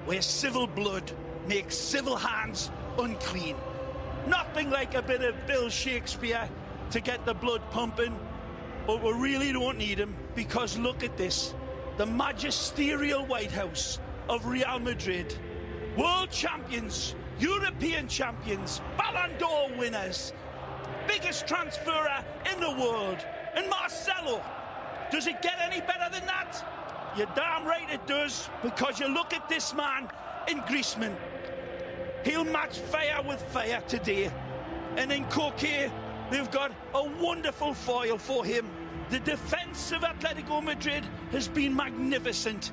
where civil blood makes civil hands unclean. Nothing like a bit of Bill Shakespeare to get the blood pumping, but we really don't need him, because look at this. The magisterial White House of Real Madrid, world champions, European champions, Ballon d'Or winners, biggest transferer in the world, and Marcelo. Does it get any better than that? You're damn right it does, because you look at this man in Griezmann. He'll match fire with fire today. And in Koke, they've got a wonderful foil for him. The defence of Atletico Madrid has been magnificent.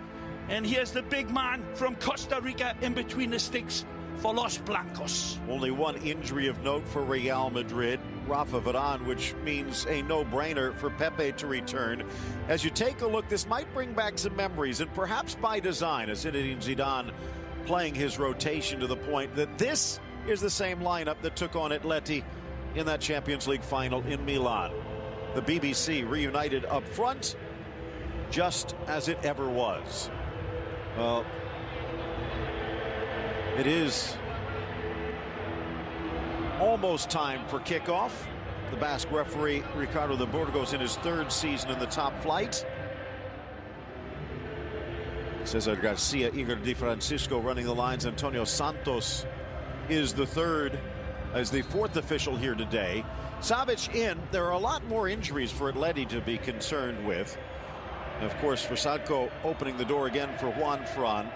And here's the big man from Costa Rica in between the sticks for Los Blancos. Only one injury of note for Real Madrid, Rafa Varane, which means a no-brainer for Pepe to return. As you take a look, this might bring back some memories, and perhaps by design, as Zinedine Zidane playing his rotation to the point that this is the same lineup that took on Atleti in that Champions League final in Milan. The BBC reunited up front, just as it ever was. Well, it is almost time for kickoff. The Basque referee, Ricardo de Burgos, in his third season in the top flight. Cesar Garcia, Igor Di Francisco running the lines. Antonio Santos is the fourth official here today. Savic in. There are a lot more injuries for Atleti to be concerned with. And of course, Versalco opening the door again for Juan Fran.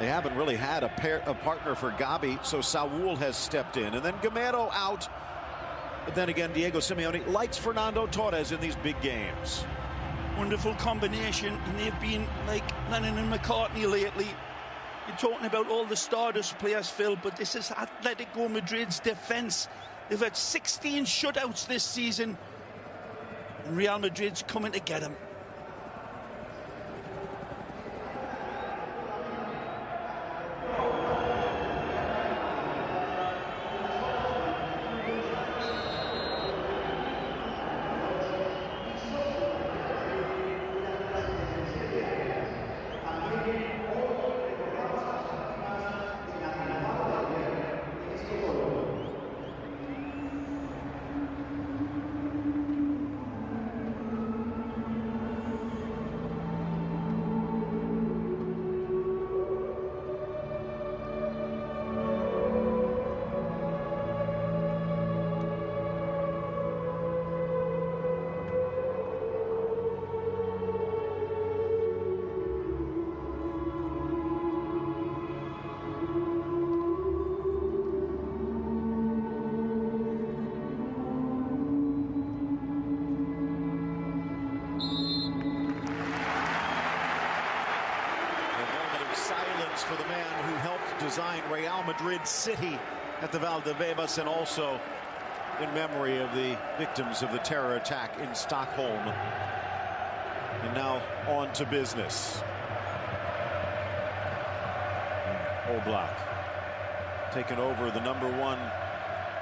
They haven't really had a partner for Gabi, so Saúl has stepped in. And then Gamero out. But then again, Diego Simeone likes Fernando Torres in these big games. Wonderful combination, and they've been like Lennon and McCartney lately. You're talking about all the Stardust players, Phil, but this is Atletico Madrid's defence. They've had 16 shutouts this season, and Real Madrid's coming to get them. For the man who helped design Real Madrid City at the Valdebebas, and also in memory of the victims of the terror attack in Stockholm. And now on to business. Oblak taking over the number one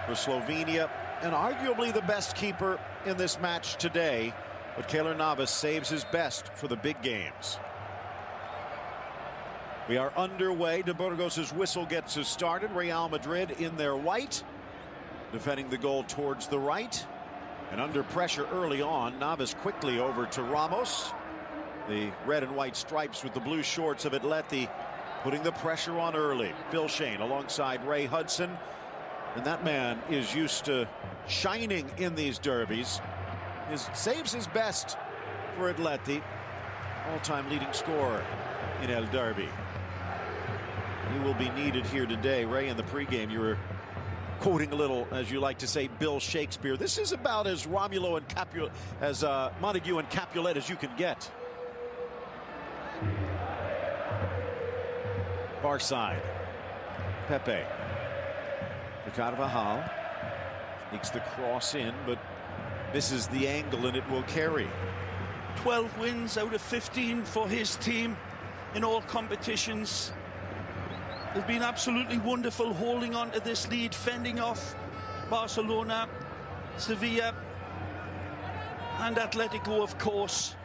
for Slovenia, and arguably the best keeper in this match today. But Keylor Navas saves his best for the big games. We are underway. De Burgos' whistle gets us started. Real Madrid in their white, defending the goal towards the right. And under pressure early on, Navas quickly over to Ramos. The red and white stripes with the blue shorts of Atleti, putting the pressure on early. Phil Shane alongside Ray Hudson. And that man is used to shining in these derbies. Saves his best for Atleti. All-time leading scorer in El Derby. He will be needed here today. Ray, in the pregame, you were quoting a little, as you like to say, Bill Shakespeare. This is about as Romulo and Montague and Capulet as you can get. Far side. Pepe. To Carvajal. Sneaks the cross in, but misses the angle, and it will carry. 12 wins out of 15 for his team in all competitions. They've been absolutely wonderful holding on to this lead, fending off Barcelona, Sevilla, and Atletico, of course.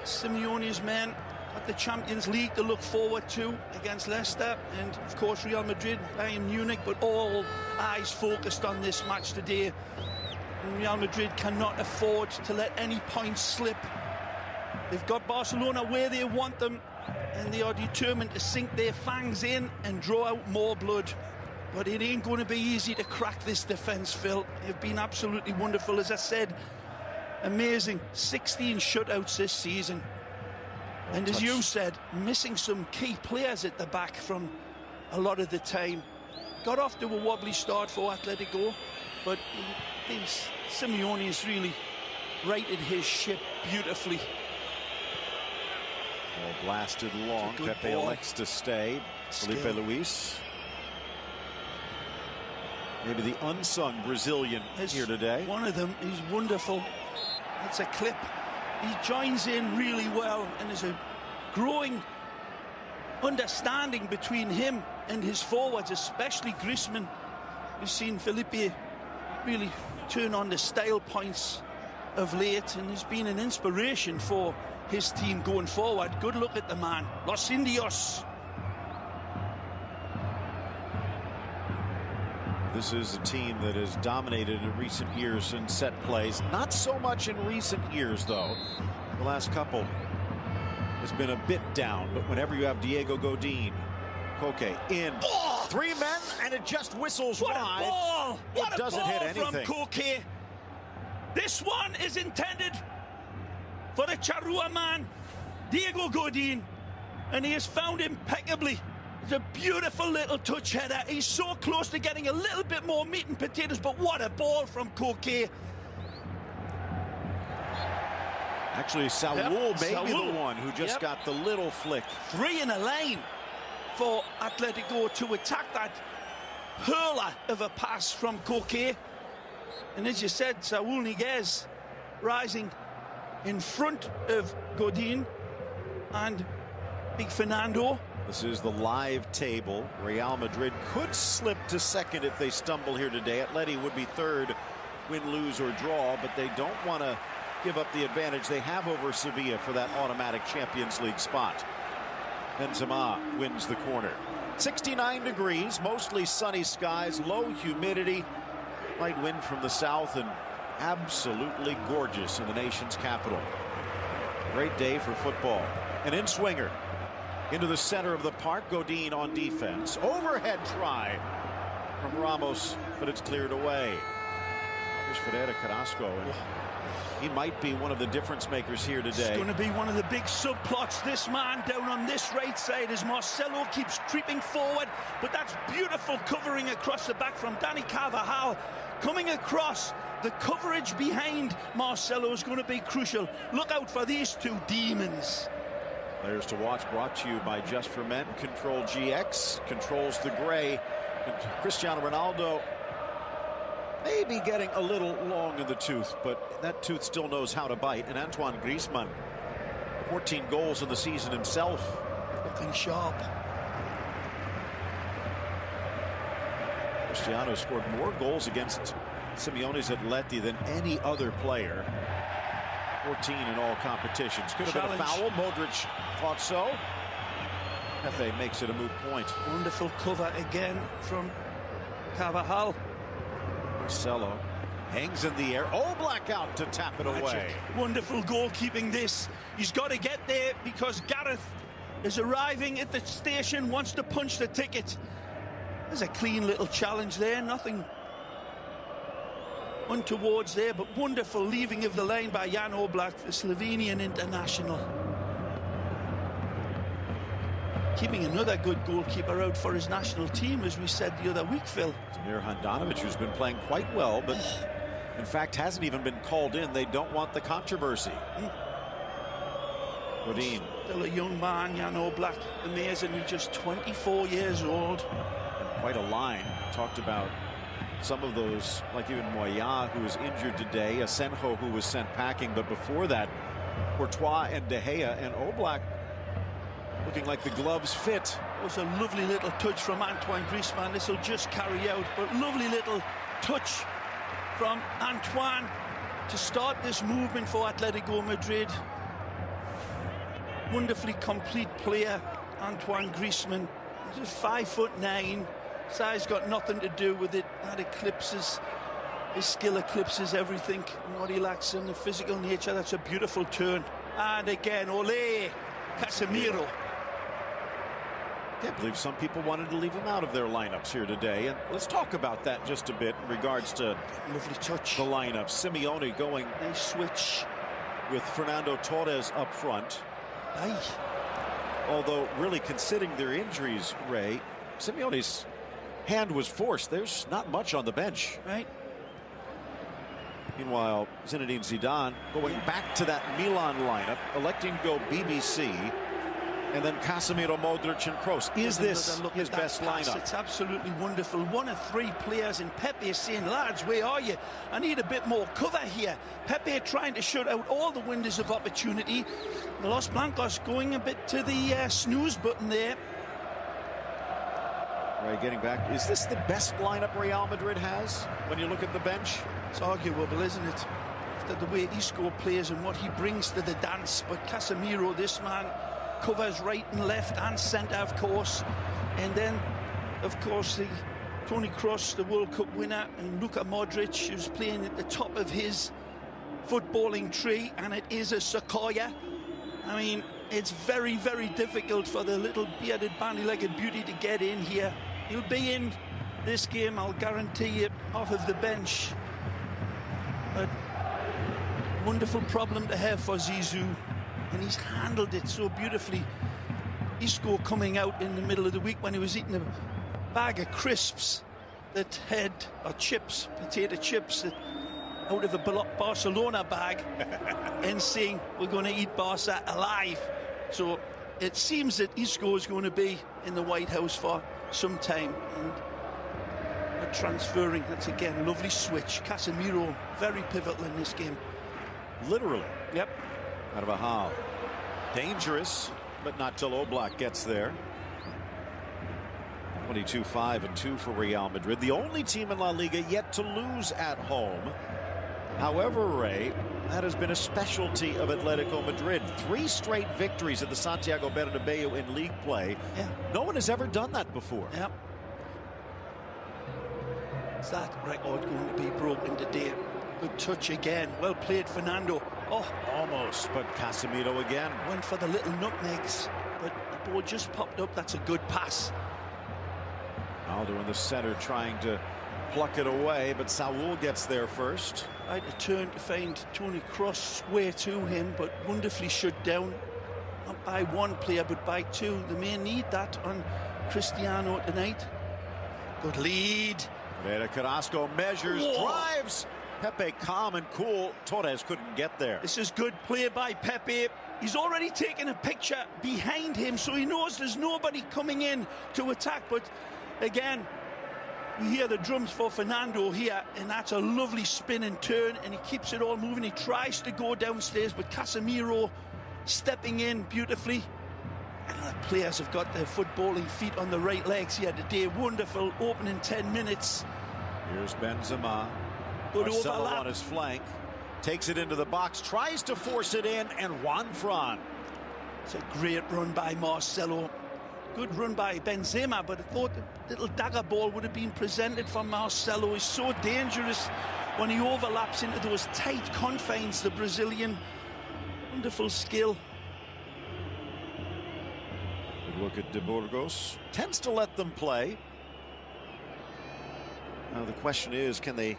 Simeone's men got the Champions League to look forward to against Leicester and, of course, Real Madrid, Bayern Munich, but all eyes focused on this match today. And Real Madrid cannot afford to let any points slip. They've got Barcelona where they want them, and they are determined to sink their fangs in and draw out more blood. But it ain't going to be easy to crack this defence, Phil. They've been absolutely wonderful, as I said. Amazing. 16 shutouts this season. And as you said, missing some key players at the back from a lot of the time. Got off to a wobbly start for Atletico, but Simeone has really righted his ship beautifully. Ball blasted long. Pepe elects to stay. Felipe Luis. Maybe the unsung Brazilian here today. One of them is wonderful. It's a clip. He joins in really well, and there's a growing understanding between him and his forwards, especially Griezmann. We've seen Felipe really turn on the style points of late, and has been an inspiration for his team going forward. Good look at the man. Los Indios. This is a team that has dominated in recent years in set plays. Not so much in recent years, though. The last couple has been a bit down, but whenever you have Diego Godin, Koke in, three men, and it just whistles wide. What a ball! What it doesn't hit anything. From Koke. This one is intended for the Charrua man, Diego Godin, and he has found impeccably. It's a beautiful little touch header. He's so close to getting a little bit more meat and potatoes, but what a ball from Koke. Actually, Saul may be the one who just got the little flick. 3 in a lane for Atletico to attack that hurler of a pass from Koke. And as you said, Saul Niguez rising in front of Godin and Big Fernando. This is the live table. Real Madrid could slip to second if they stumble here today. Atleti would be third, win, lose, or draw, but they don't want to give up the advantage they have over Sevilla for that automatic Champions League spot. Benzema wins the corner. 69 degrees, mostly sunny skies, low humidity, light wind from the south, and absolutely gorgeous in the nation's capital. Great day for football. An in-swinger into the center of the park. Godin on defense. Overhead try from Ramos, but it's cleared away. Here's Ferreira Carrasco, and he might be one of the difference makers here today. It's going to be one of the big subplots. This man down on this right side as Marcelo keeps creeping forward, but that's beautiful covering across the back from Dani Carvajal. Coming across, the coverage behind Marcelo is going to be crucial. Look out for these two demons. Players to watch brought to you by Just for Men. Control GX controls the gray. Cristiano Ronaldo may be getting a little long in the tooth, but that tooth still knows how to bite. And Antoine Griezmann, 14 goals in the season himself. Looking sharp. Cristiano scored more goals against Simeone's Atleti than any other player. 14 in all competitions. Could have been a foul. Modric thought so. Pepe makes it a moot point. Wonderful cover again from Carvajal. Marcelo hangs in the air. Oblak out to tap it away. Wonderful goalkeeping this. He's got to get there because Gareth is arriving at the station, wants to punch the ticket. There's a clean little challenge there. Nothing untowards there, but wonderful leaving of the lane by Jan Oblak, the Slovenian international. Keeping another good goalkeeper out for his national team, as we said the other week, Phil. Damir Handanovic, who's been playing quite well, but in fact hasn't even been called in. They don't want the controversy. Godin. Still a young man, Jan Oblak, amazingly just 24 years old. And quite a line. Talked about some of those, like even Moya, who was injured today, Asenjo, who was sent packing, but before that, Courtois and De Gea, and Oblak looking like the gloves fit. It was a lovely little touch from Antoine Griezmann. This will just carry out, but lovely little touch from Antoine to start this movement for Atletico Madrid. wonderfully complete player, Antoine Griezmann. He's just 5'9". Size got nothing to do with it. That eclipses, his skill eclipses everything. And what he lacks in the physical nature. That's a beautiful turn. And again, ole, Casemiro. Can't believe some people wanted to leave him out of their lineups here today. And let's talk about that just a bit in regards to lovely touch. The lineup. Simeone going nice switch with Fernando Torres up front. Aye. Although really considering their injuries, Ray, Simeone's hand was forced. There's not much on the bench. Right. Meanwhile, Zinedine Zidane going back to that Milan lineup, electing to go BBC, and then Casemiro, Modric, and Kroos. Is this his best lineup? It's absolutely wonderful. One of three players, and Pepe is saying, lads, where are you? I need a bit more cover here. Pepe trying to shut out all the windows of opportunity. The Los Blancos going a bit to the snooze button there. Right, getting back. Is this the best lineup Real Madrid has when you look at the bench? It's arguable, isn't it? After the way Isco plays and what he brings to the dance. But Casemiro, this man, covers right and left and centre, of course. And then, of course, the Toni Kroos, the World Cup winner, and Luka Modric, who's playing at the top of his footballing tree, and it is a sequoia. I mean, it's very, very difficult for the little bearded, bandy-legged beauty to get in here. He'll be in this game, I'll guarantee you, off of the bench. But wonderful problem to have for Zizou, and he's handled it so beautifully. Isco coming out in the middle of the week when he was eating a bag of crisps that had, or chips, potato chips, that out of a Barcelona bag, and saying we're going to eat Barca alive. So it seems that Isco is going to be in the White House for some time, and transferring. That's again a lovely switch. Casemiro very pivotal in this game. Literally. Yep. Out of a half. Dangerous, but not till Oblak gets there. 22-5-2 for Real Madrid. The only team in La Liga yet to lose at home. However, Ray, that has been a specialty of Atletico Madrid. 3 straight victories at the Santiago Bernabeu in league play. Yeah. No one has ever done that before. Yep. Is that record going to be broken today? Good touch again. Well played, Fernando. Oh, almost, but Casemiro again. Went for the little nutmegs, but the ball just popped up. That's a good pass. Aldo in the center trying to pluck it away, but Saul gets there first. Right, a turn to find Toni Kroos square to him, but wonderfully shut down. Not by one player, but by two. They may need that on Cristiano tonight. Good lead. Vera Carrasco measures, drives. Pepe calm and cool. Torres couldn't get there. This is good play by Pepe. He's already taken a picture behind him, so he knows there's nobody coming in to attack. But again, we hear the drums for Fernando here, and that's a lovely spin and turn, and he keeps it all moving. He tries to go downstairs, but Casemiro stepping in beautifully. And the players have got their footballing feet on the right legs here today. Wonderful opening 10 minutes. Here's Benzema. Good Marcelo overlap on his flank. Takes it into the box, tries to force it in, and Juan Fran. It's a great run by Marcelo. Good run by Benzema, but I thought the little dagger ball would have been presented from Marcelo. He's so dangerous when he overlaps into those tight confines, the Brazilian. Wonderful skill. Good look at De Burgos. Tends to let them play. Now the question is, can they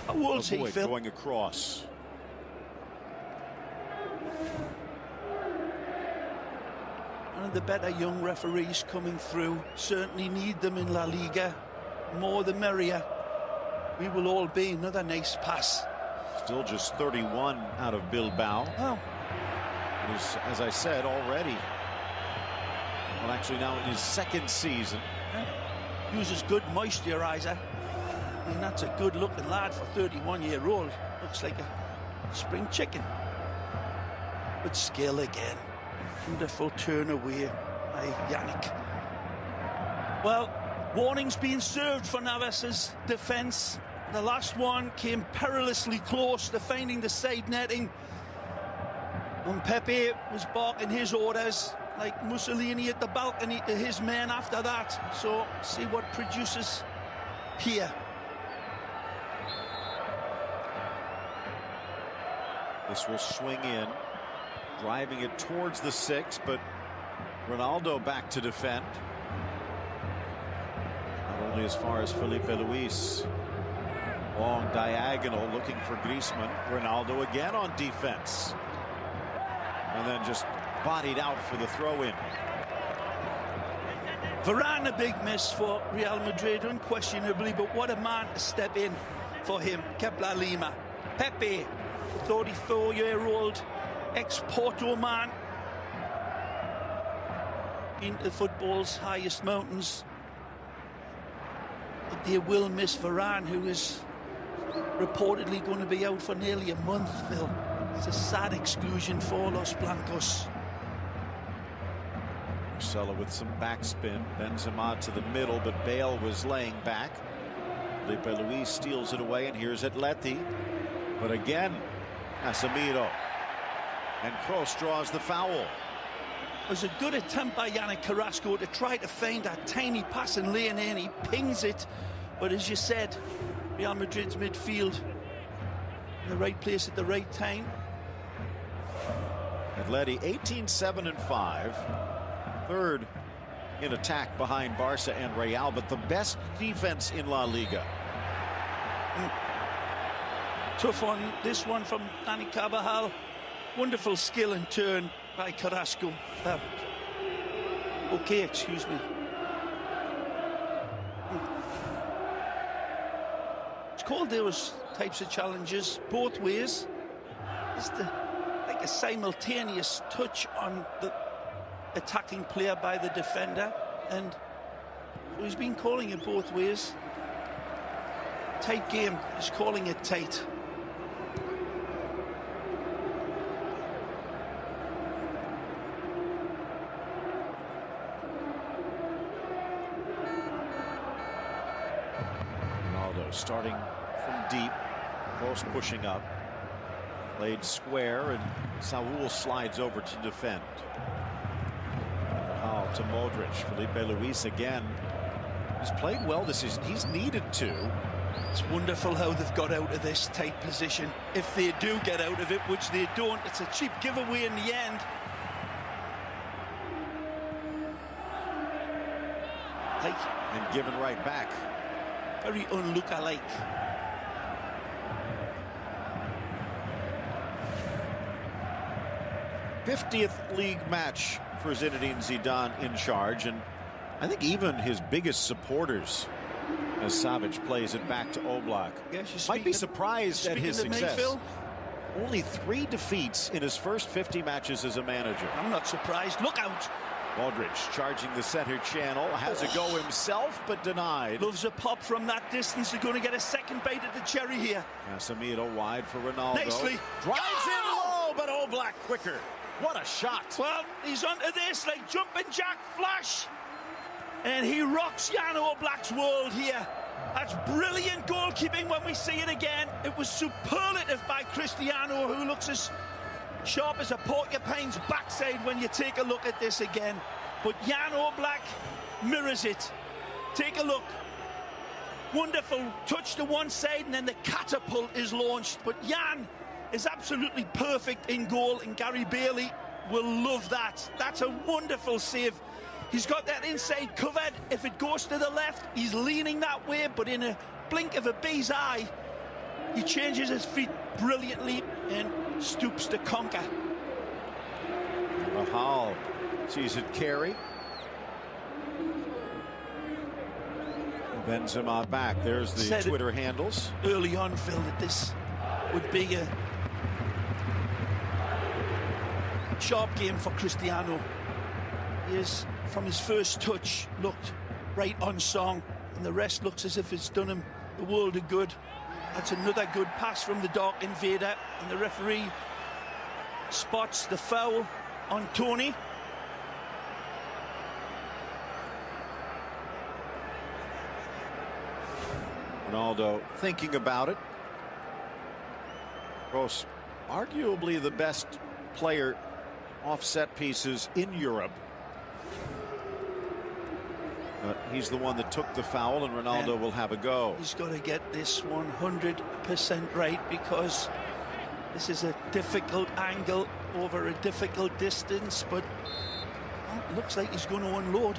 avoid going across? One of the better young referees coming through. Certainly need them in La Liga. More the merrier. We will all be. Another nice pass. Still just 31 out of Bilbao. Oh. He's, as I said already, well, actually now in his second season. Yeah. Uses good moisturizer. I mean, that's a good looking lad for 31-year-old. Looks like a spring chicken. But skill again. Wonderful turn away by Yannick. Well, warning's been served for Navas's defence. The last one came perilously close to finding the side netting. And Pepe was barking his orders like Mussolini at the balcony to his men after that. So see what produces here. This will swing in, driving it towards the 6, but Ronaldo back to defend. Not only as far as Felipe Luis. Long diagonal looking for Griezmann. Ronaldo again on defense. And then just bodied out for the throw-in. Varane a big miss for Real Madrid, unquestionably, but what a man to step in for him. Kepler Lima. Pepe, 34-year-old ex-Porto man, into football's highest mountains. But they will miss Varane, who is reportedly going to be out for nearly a month, Phil. It's a sad exclusion for Los Blancos. Marcelo with some backspin. Benzema to the middle, but Bale was laying back. Felipe Luis steals it away, and here's Atleti. But again, Casemiro. And Kroos draws the foul. It was a good attempt by Yannick Carrasco to try to find that tiny passing lane in. He pings it. But as you said, Real Madrid's midfield in the right place at the right time. Atleti 18-7-5. Third in attack behind Barca and Real, but the best defense in La Liga. Tough one, this one from Dani Carvajal. Wonderful skill and turn by Carrasco. Okay, excuse me. It's called those types of challenges both ways. It's like a simultaneous touch on the attacking player by the defender, and so he's been calling it both ways. Tight game, he's calling it tight. Ronaldo starting from deep, Kroos pushing up, played square, and Saúl slides over to defend. To Modric. Felipe Luis again. He's played well this season. He's needed to. It's wonderful how they've got out of this tight position. If they do get out of it, which they don't, it's a cheap giveaway in the end. And given right back. Very unlook-alike. '50th league match for Zinedine Zidane in charge, and I think even his biggest supporters, as Savic plays it back to Oblak, might be surprised at his success. Only 3 defeats in his first 50 matches as a manager. I'm not surprised. Look out! Modric charging the center channel, has a go himself, but denied. Loves a pop from that distance. They're going to get a second bite at the cherry here. Casemiro wide for Ronaldo. Nicely. Drives in low, but Oblak quicker. What a shot. Well, he's onto this like jumping jack flash. And he rocks Jan Oblak's world here. That's brilliant goalkeeping when we see it again. It was superlative by Cristiano, who looks as sharp as a porcupine's backside when you take a look at this again. But Jan Oblak mirrors it. Take a look. Wonderful touch to one side, and then the catapult is launched. But Jan is absolutely perfect in goal, and Gary Bailey will love that. That's a wonderful save. He's got that inside covered. If it goes to the left, he's leaning that way, but in a blink of a bee's eye, he changes his feet brilliantly and stoops to conquer. Rahal sees it carry. Benzema back. There's the Twitter handles. Early on, Phil, that this would be a sharp game for Cristiano. He is, from his first touch, looked right on song, and the rest looks as if it's done him the world of good. That's another good pass from the Dark Invader, and the referee spots the foul on Tony. Ronaldo thinking about it. Kroos, arguably the best player off set pieces in Europe. But he's the one that took the foul, and Ronaldo will have a go. He's got to get this 100% right, because this is a difficult angle over a difficult distance, but it looks like he's going to unload.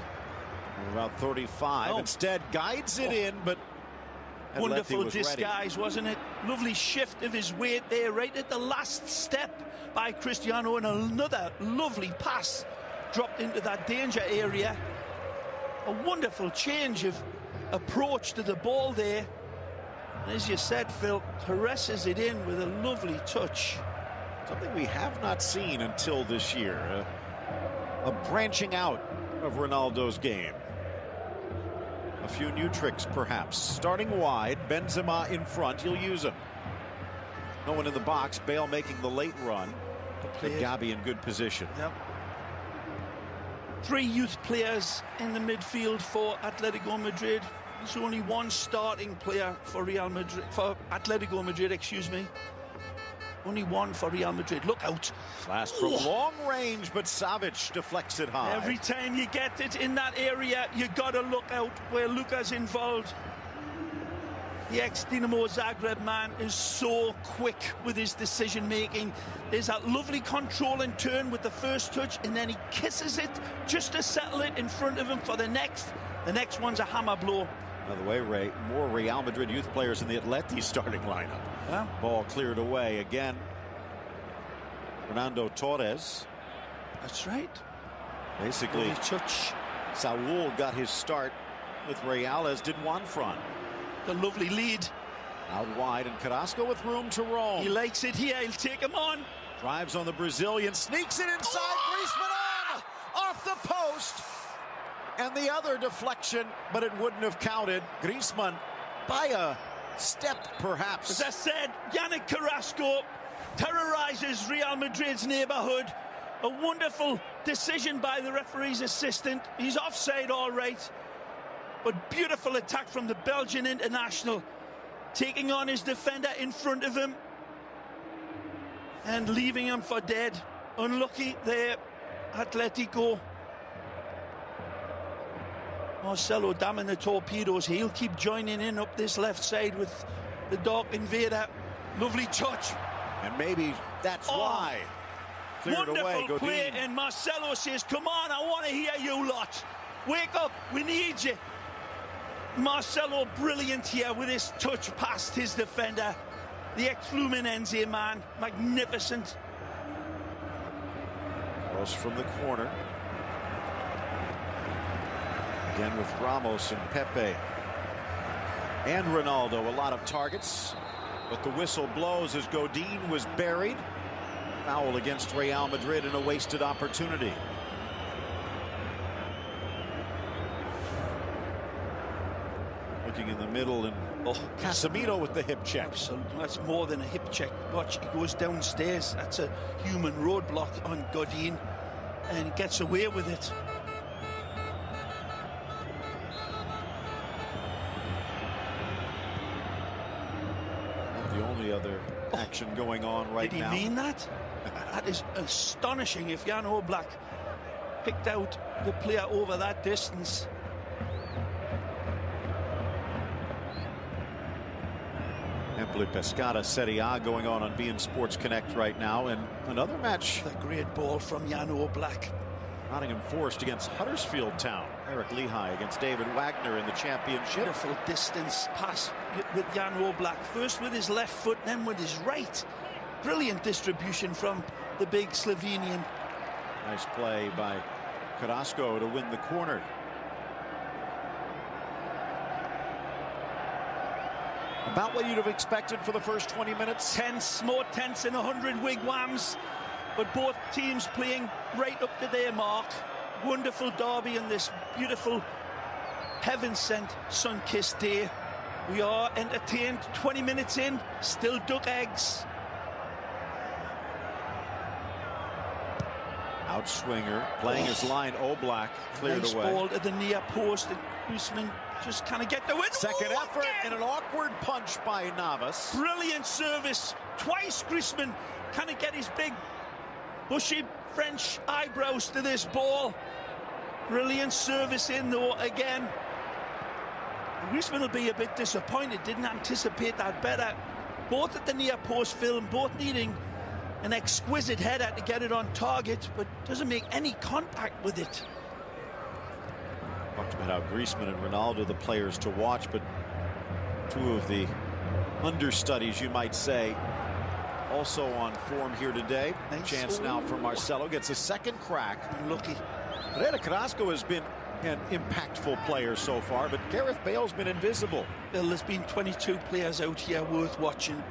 About 35. Instead, guides it in, but wonderful disguise, wasn't it? Lovely shift of his weight there, right at the last step by Cristiano, and another lovely pass dropped into that danger area. A wonderful change of approach to the ball there. And as you said, Phil, caresses it in with a lovely touch. Something we have not seen until this year. A branching out of Ronaldo's game. A few new tricks, perhaps. Starting wide, Benzema in front, he'll use him. No one in the box, Bale making the late run. But Gabi in good position. Yep. 3 youth players in the midfield for Atletico Madrid. There's only one starting player for Atletico Madrid, excuse me. Only one for Real Madrid. Look out. Last from long range, but Savic deflects it high. Every time you get it in that area, you got to look out where Luka's involved. The ex-Dinamo Zagreb man is so quick with his decision-making. There's that lovely control and turn with the first touch, and then he kisses it just to settle it in front of him for the next. The next one's a hammer blow. By the way, Ray, more Real Madrid youth players in the Atleti starting lineup. Yeah. Ball cleared away again. Fernando Torres. That's right. Basically, touch. Saul got his start with Real, as did Juanfran. The lovely lead. Out wide, and Carrasco with room to roam. He likes it here. He'll take him on. Drives on the Brazilian, sneaks it inside. Griezmann on! Off the post. And the other deflection, but it wouldn't have counted. Griezmann by a step, perhaps. As I said, Yannick Carrasco terrorizes Real Madrid's neighborhood. A wonderful decision by the referee's assistant. He's offside, all right. But beautiful attack from the Belgian international, taking on his defender in front of him and leaving him for dead. Unlucky there, Atletico. Marcelo damning the torpedoes. He'll keep joining in up this left side with the Dark Invader. Lovely touch. And maybe that's why. Cleared away, wonderful play, Godin. and Marcelo says, come on, I want to hear you lot. Wake up, we need you. Marcelo brilliant here with his touch past his defender. The ex-Fluminense man, magnificent. Cross from the corner. Again with Ramos and Pepe. And Ronaldo, a lot of targets. But the whistle blows as Godin was buried. Foul against Real Madrid and a wasted opportunity. Looking in the middle, and Casemiro with the hip check. Absolutely. That's more than a hip check. Watch, he goes downstairs. That's a human roadblock on Godin, and gets away with it. Not the only other action going on right now. Did he mean that? That is astonishing. If Jan Oblak picked out the player over that distance. Empoli Pescara Serie A going on beIN Sports Connect right now, and another match. A great ball from Jan Oblak. Nottingham Forest against Huddersfield Town. Eric Lehigh against David Wagner in the championship. Beautiful distance pass with Jan Oblak. First with his left foot, then with his right. Brilliant distribution from the big Slovenian. Nice play by Carrasco to win the corner. About what you'd have expected for the first 20 minutes. Tense, more tense than 100 wigwams. But both teams playing right up to their mark. Wonderful derby on this beautiful heaven-sent sun-kissed day. We are entertained. 20 minutes in, still duck eggs. Outswinger playing his line. Oblak cleared nice away. Ball to the near post, and Griezmann just kind of get the win. Second effort again. and an awkward punch by Navas. Brilliant service. Twice Griezmann kind of get his big bushy French eyebrows to this ball. Brilliant service in though again. Griezmann will be a bit disappointed, didn't anticipate that better. Both at the near post film, both needing an exquisite header to get it on target, but doesn't make any contact with it. Talked about how Griezmann and Ronaldo, the players to watch, but two of the understudies, you might say, also on form here today. Nice. Chance now for Marcelo, gets a second crack. Lucky. Pereira Carrasco has been an impactful player so far, but Gareth Bale's been invisible. Bill, there's been 22 players out here worth watching.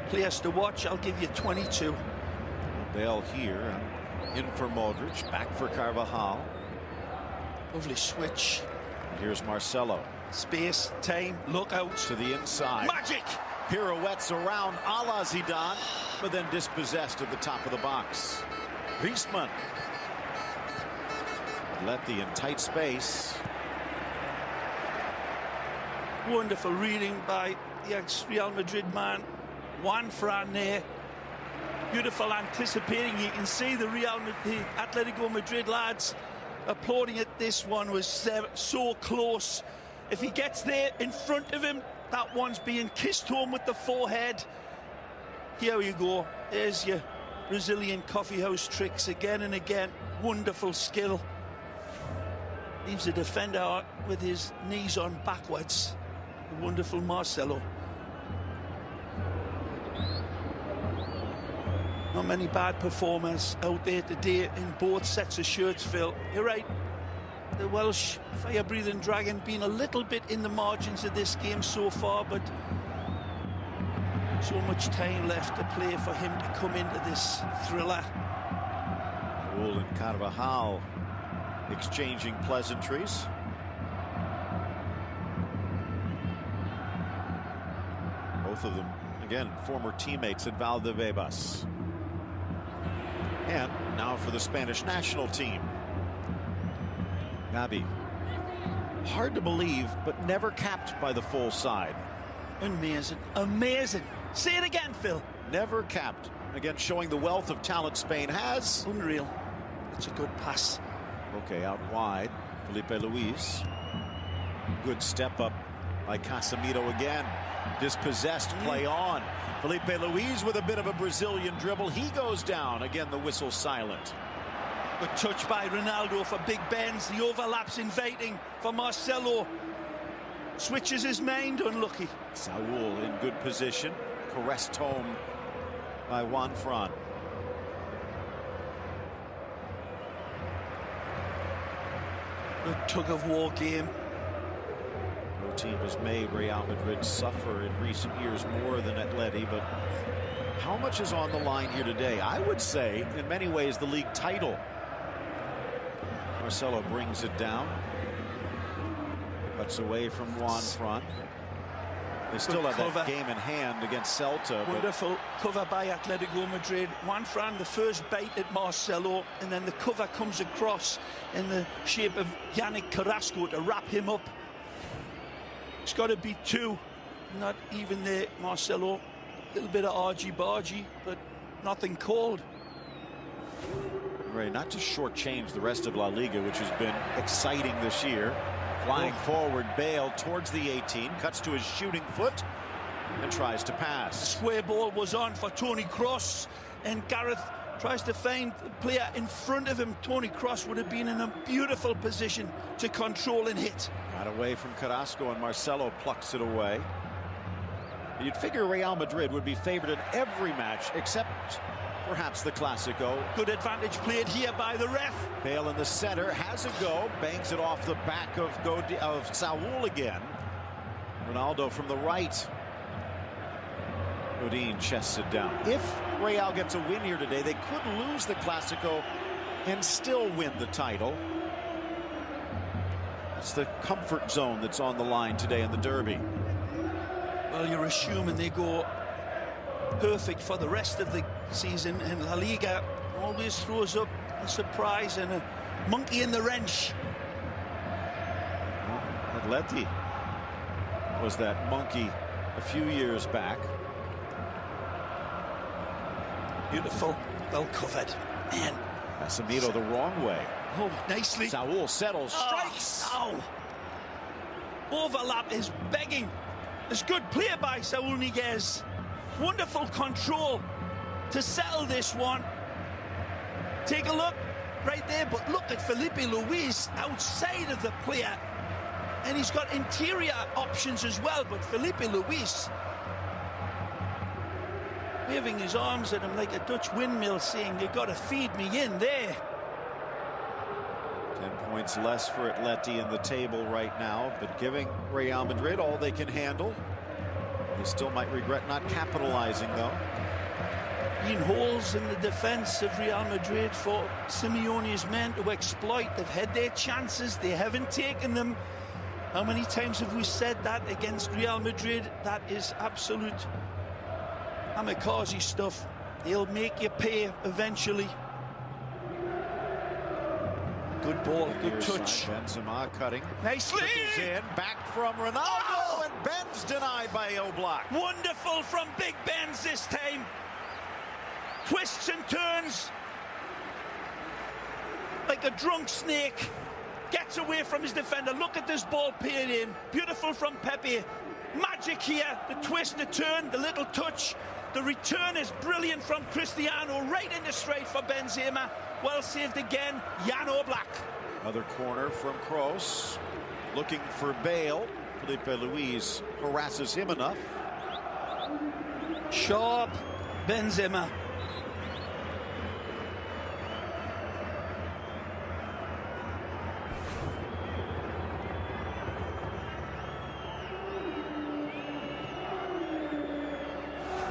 Players to watch, I'll give you 22. Bale here, in for Modric, back for Carvajal. Lovely switch. And here's Marcelo. Space, time, look out. To the inside. Magic! Pirouettes around a la Zidane, but then dispossessed at the top of the box. Griezmann. Atleti in tight space. Wonderful reading by the ex-Real Madrid man, Juan Fran there. Beautiful anticipating. You can see the Atletico Madrid lads applauding it. This one was so close. If he gets there in front of him, that one's being kissed home with the forehead. Here you go. There's your Brazilian coffeehouse tricks again and again. Wonderful skill. Leaves the defender with his knees on backwards. The wonderful Marcelo. Not many bad performers out there today in both sets of shirts, Phil. You're right. The Welsh fire-breathing dragon being a little bit in the margins of this game so far, but so much time left to play for him to come into this thriller. Raul and Carvajal exchanging pleasantries. Both of them, again, former teammates at Valdebebas. And now for the Spanish national team. Gabi, hard to believe, but never capped by the full side. Amazing, amazing. Say it again, Phil. Never capped. Again, showing the wealth of talent Spain has. Unreal. It's a good pass. Okay, out wide, Felipe Luis. Good step up by Casemiro again. Dispossessed, play on. Felipe Luis with a bit of a Brazilian dribble. He goes down. Again, the whistle silent. Good touch by Ronaldo for Big Ben's. The overlap's inviting for Marcelo. Switches his mind, unlucky. Saul in good position. Caressed home by Juan Fran. The tug-of-war game. No team has made Real Madrid suffer in recent years more than Atleti, but how much is on the line here today? I would say, in many ways, the league title. Marcelo brings it down. Cuts away from Juan Fran. They still have that game in hand against Celta. Wonderful cover by Atletico Madrid. Juan Fran, the first bite at Marcelo, and then the cover comes across in the shape of Yannick Carrasco to wrap him up. It's got to be two. Not even there, Marcelo. A little bit of argy-bargy, but nothing called. Right, not to shortchange the rest of La Liga, which has been exciting this year. Flying forward, Bale towards the 18, cuts to his shooting foot and tries to pass. Square ball was on for Toni Kroos, and Gareth tries to find the player in front of him. Toni Kroos would have been in a beautiful position to control and hit. Got away from Carrasco, and Marcelo plucks it away. You'd figure Real Madrid would be favored in every match except perhaps the Clásico. Good advantage played here by the ref. Bale in the center, has a go, bangs it off the back of Saul again. Ronaldo from the right. Godin chests it down. If Real gets a win here today, they could lose the Clásico and still win the title. It's the comfort zone that's on the line today in the derby. Well, you're assuming they go perfect for the rest of the season, and La Liga always throws up a surprise and a monkey in the wrench. Atleti was that monkey a few years back. Beautiful, well covered. Man. Casemiro the wrong way. Oh, nicely. Saul settles, strikes. Oh. Overlap is begging. It's good play by Saul Niguez. Wonderful control to settle this one. Take a look right there, but look at Felipe Luis outside of the player. And he's got interior options as well, but Felipe Luis waving his arms at him like a Dutch windmill, saying, "You got to feed me in there." 10 points less for Atleti in the table right now, but giving Real Madrid all they can handle. They still might regret not capitalizing, though. Been holes in the defence of Real Madrid for Simeone's men to exploit. They've had their chances, they haven't taken them. How many times have we said that against Real Madrid? That is absolute kamikaze stuff. They'll make you pay eventually. Good ball, good touch. Benzema cutting. Nicely. In, back from Ronaldo, and Ben's denied by Oblak. Wonderful from Big Benz this time. Twists and turns like a drunk snake. Gets away from his defender. Look at this ball paid in. Beautiful from Pepe. Magic here. The twist, the turn, the little touch. The return is brilliant from Cristiano. Right into straight for Benzema. Well saved again. Jan Oblak. Another corner from Kroos. Looking for Bale. Felipe Luis harasses him enough. Sharp Benzema.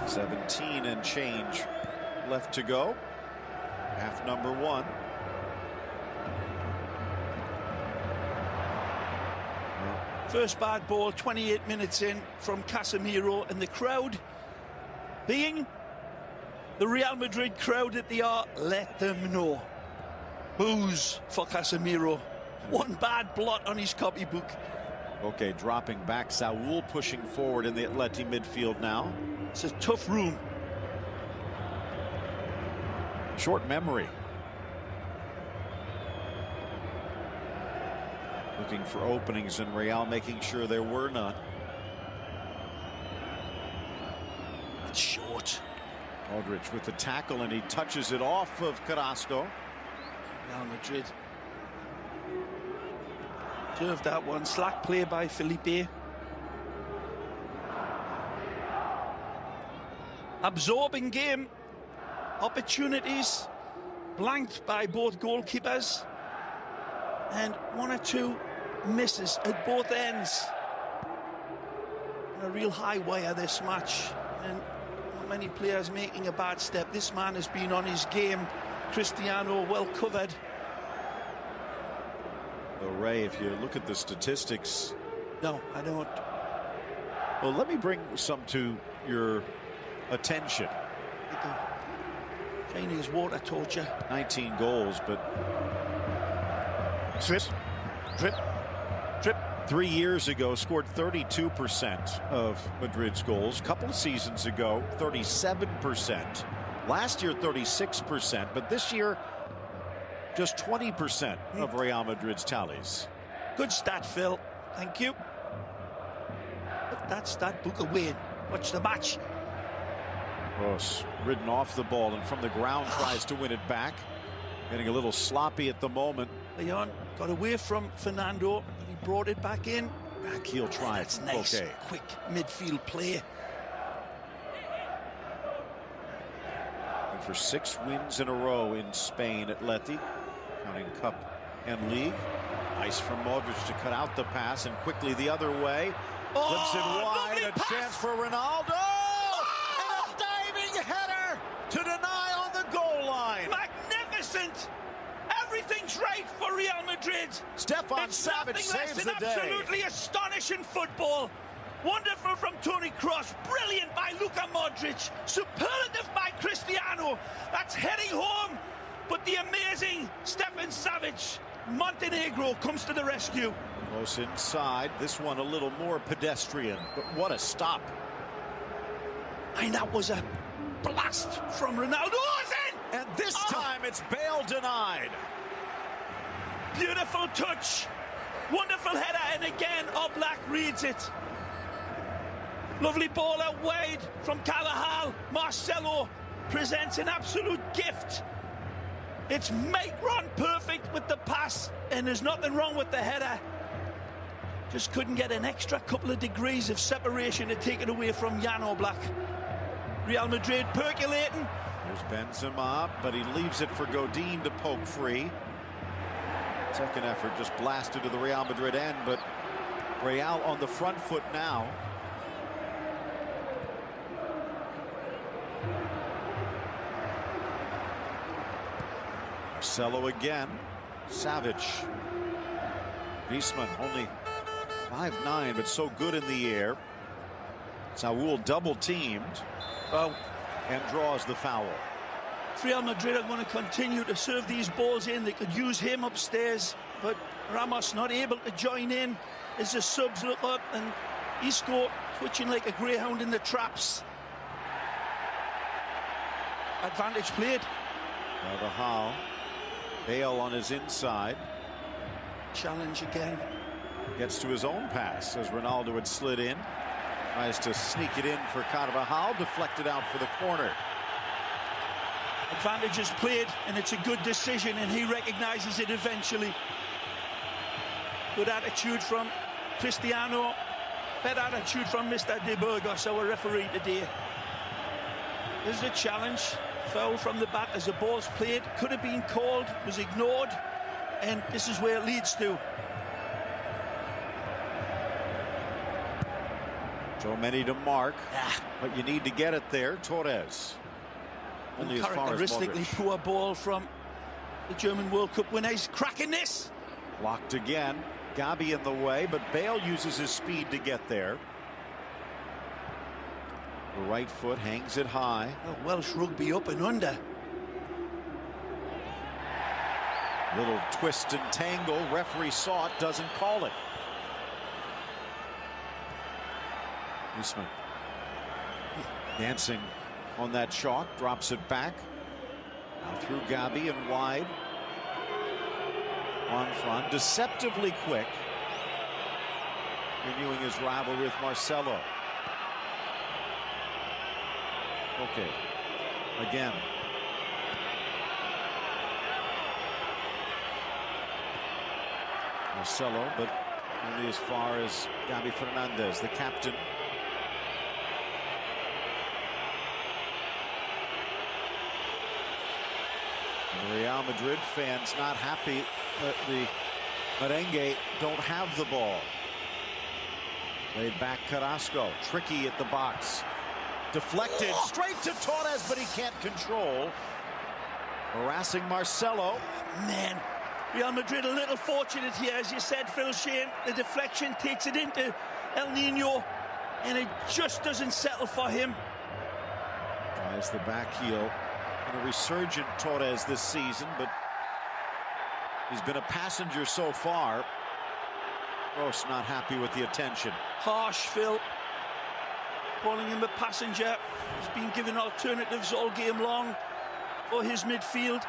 $17 and change left to go. Half number one. First bad ball, 28 minutes in from Casemiro, and the crowd, being the Real Madrid crowd that they are, let them know. Boos for Casemiro. One bad blot on his copybook. Okay, dropping back. Saul pushing forward in the Atleti midfield now. It's a tough room. Short memory. Looking for openings in Real, making sure there were none. It's short. Aldrich with the tackle, and he touches it off of Carrasco. Real Madrid served that one. Slack play by Felipe. Absorbing game. Opportunities blanked by both goalkeepers. And one or two misses at both ends. A real high wire this match. And not many players making a bad step. This man has been on his game. Cristiano well covered. Well, Ray, if you look at the statistics. No, I don't. Well, let me bring some to your attention. Chinese water torture. 19 goals, but drip, drip, drip. 3 years ago, scored 32% of Madrid's goals. A couple of seasons ago, 37%. Last year, 36%. But this year, just 20% of Real Madrid's tallies. Good stat, Phil. Thank you. Put that stat book away. Watch the match. Gross, ridden off the ball and from the ground tries to win it back. Getting a little sloppy at the moment. Leon got away from Fernando, but he brought it back in. Back heel try. That's nice. Okay. Quick midfield play. And for 6 wins in a row in Spain, Atleti, counting Cup and League. Nice from Modric to cut out the pass and quickly the other way. Flips it wide. A chance for Ronaldo. Header to deny on the goal line. Magnificent. Everything's right for Real Madrid. Stefan Savic saves the day. Absolutely astonishing football. Wonderful from Toni Kroos. Brilliant by Luka Modric. Superlative by Cristiano. That's heading home. But the amazing Stefan Savic, Montenegro, comes to the rescue. Close inside. This one a little more pedestrian. But what a stop. And that was a blast from Ronaldo. Oh, And This time it's Bale denied. Beautiful touch. Wonderful header, and again, Oblak reads it. Lovely ball out wide from Carvajal. Marcelo presents an absolute gift. It's make run perfect with the pass, and there's nothing wrong with the header. Just couldn't get an extra couple of degrees of separation to take it away from Jan Oblak. Real Madrid percolating. There's Benzema, but he leaves it for Godin to poke free. Second effort just blasted to the Real Madrid end, but Real on the front foot now. Marcelo again. Savage. Griezmann only 5'9", but so good in the air. Saul double teamed. Oh. And draws the foul. Real Madrid are going to continue to serve these balls in. They could use him upstairs, but Ramos not able to join in as the subs look up, and Isco twitching like a greyhound in the traps. Advantage played. Carvajal. Bale on his inside. Challenge again. Gets to his own pass as Ronaldo had slid in. Tries to sneak it in for Carvajal. Deflected out for the corner. Advantage is played, and it's a good decision, and he recognises it eventually. Good attitude from Cristiano. Better attitude from Mr. De Burgos, our referee today. There's a challenge. Foul from the back as the ball's played. Could have been called, was ignored, and this is where it leads to. So many to mark, but you need to get it there. Torres. Only as far as uncharacteristically poor ball from the German World Cup winner. He's cracking this. Blocked again. Gabi in the way, but Bale uses his speed to get there. The right foot hangs it high. Oh, Welsh rugby up and under. Little twist and tangle. Referee saw it, doesn't call it. Griezmann dancing on that chalk, drops it back. Now through Gabi and wide. On front, deceptively quick. Renewing his rivalry with Marcelo. Okay, again. Marcelo, but only as far as Gabi Fernandez, the captain. And the Real Madrid fans not happy that the Merengue don't have the ball. Laid back Carrasco, tricky at the box. Deflected straight to Torres, but he can't control. Harassing Marcelo. Man, Real Madrid a little fortunate here, as you said, Phil Shane. The deflection takes it into El Nino, and it just doesn't settle for him. Tries the back heel. And a resurgent Torres this season, but he's been a passenger so far. Gross not happy with the attention. Harsh, Phil. Calling him a passenger. He's been given alternatives all game long for his midfield.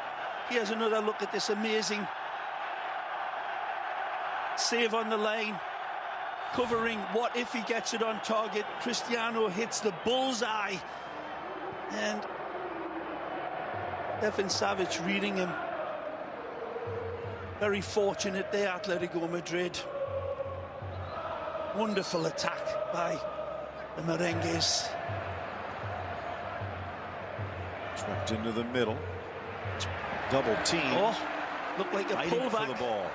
Here's another look at this amazing save on the line. Covering what if he gets it on target. Cristiano hits the bullseye. And Stefan Savic reading him. Very fortunate there, Atletico Madrid. Wonderful attack by the Merengues. Swept into the middle. Double team. Oh, looked like a pullback. For the ball.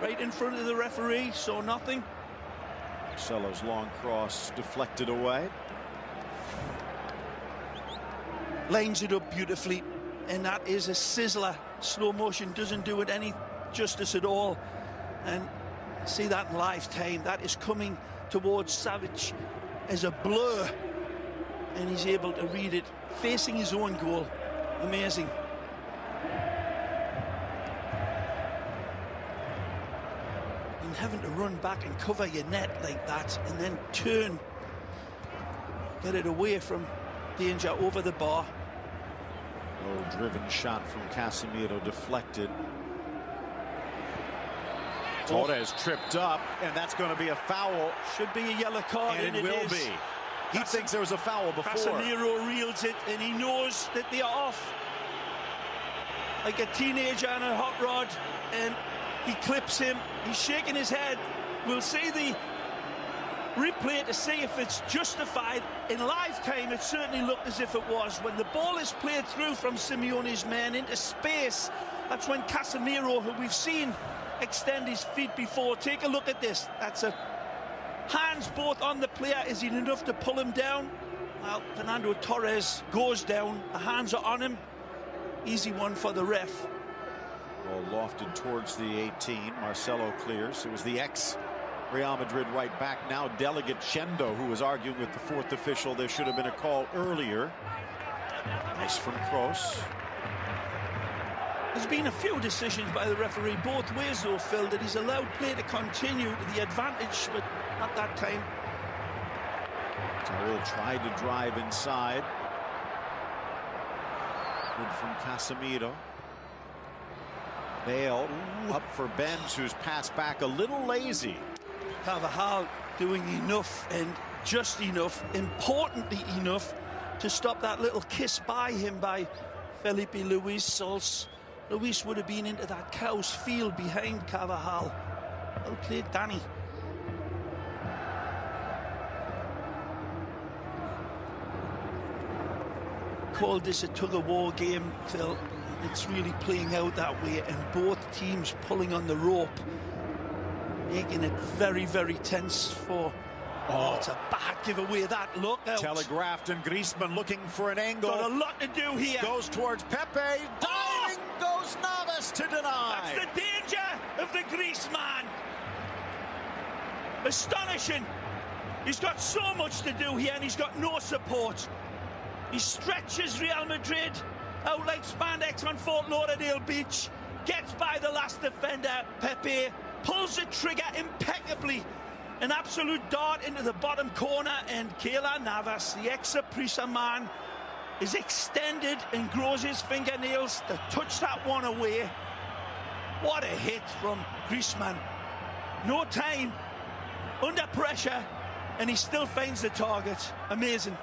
Right in front of the referee, saw nothing. Marcelo's long cross deflected away. Lines it up beautifully, and that is a sizzler. Slow motion doesn't do it any justice at all. And see that in live time. That is coming towards Savic as a blur, and he's able to read it, facing his own goal. Amazing. And having to run back and cover your net like that, and then turn, get it away from danger over the bar. Oh, driven shot from Casemiro deflected. Torres tripped up, and that's going to be a foul. Should be a yellow card, and it will be. He thinks there was a foul before. Casemiro reels it, and he knows that they are off. Like a teenager on a hot rod, and he clips him. He's shaking his head. We'll see the replay to see if it's justified. In live time, it certainly looked as if it was. When the ball is played through from Simeone's men into space, that's when Casemiro, who we've seen extend his feet before. Take a look at this. That's a hands both on the player. Is it enough to pull him down? Well, Fernando Torres goes down. The hands are on him. Easy one for the ref. Ball lofted towards the 18. Marcelo clears. It was the ex-Real Madrid right back, now delegate Chendo, who was arguing with the fourth official there should have been a call earlier. Nice from Kroos. There's been a few decisions by the referee both ways, though, Phil, that he's allowed play to continue to the advantage, but not that time. Saul tried to drive inside. Good from Casemiro. Bale up for Benz, who's passed back a little lazy. Carvajal doing enough, and just enough, importantly enough, to stop that little kiss by him by Felipe Luis. Luis would have been into that cow's field behind Carvajal. Well played, Danny. Called this a tug-of-war game, Phil. It's really playing out that way, and both teams pulling on the rope, making it very, very tense for... Oh, it's a bad giveaway, that look out. Telegraphed, and Griezmann looking for an angle. Got a lot to do here. Goes towards Pepe. Diving goes Navas to deny. That's the danger of the Griezmann. Astonishing. He's got so much to do here, and he's got no support. He stretches Real Madrid out like spandex on Fort Lauderdale Beach. Gets by the last defender, Pepe. Pulls the trigger impeccably. An absolute dart into the bottom corner, and Keylor Navas, the ex-Saprissa man, is extended and grows his fingernails to touch that one away. What a hit from Griezmann. No time, under pressure, and he still finds the target. Amazing.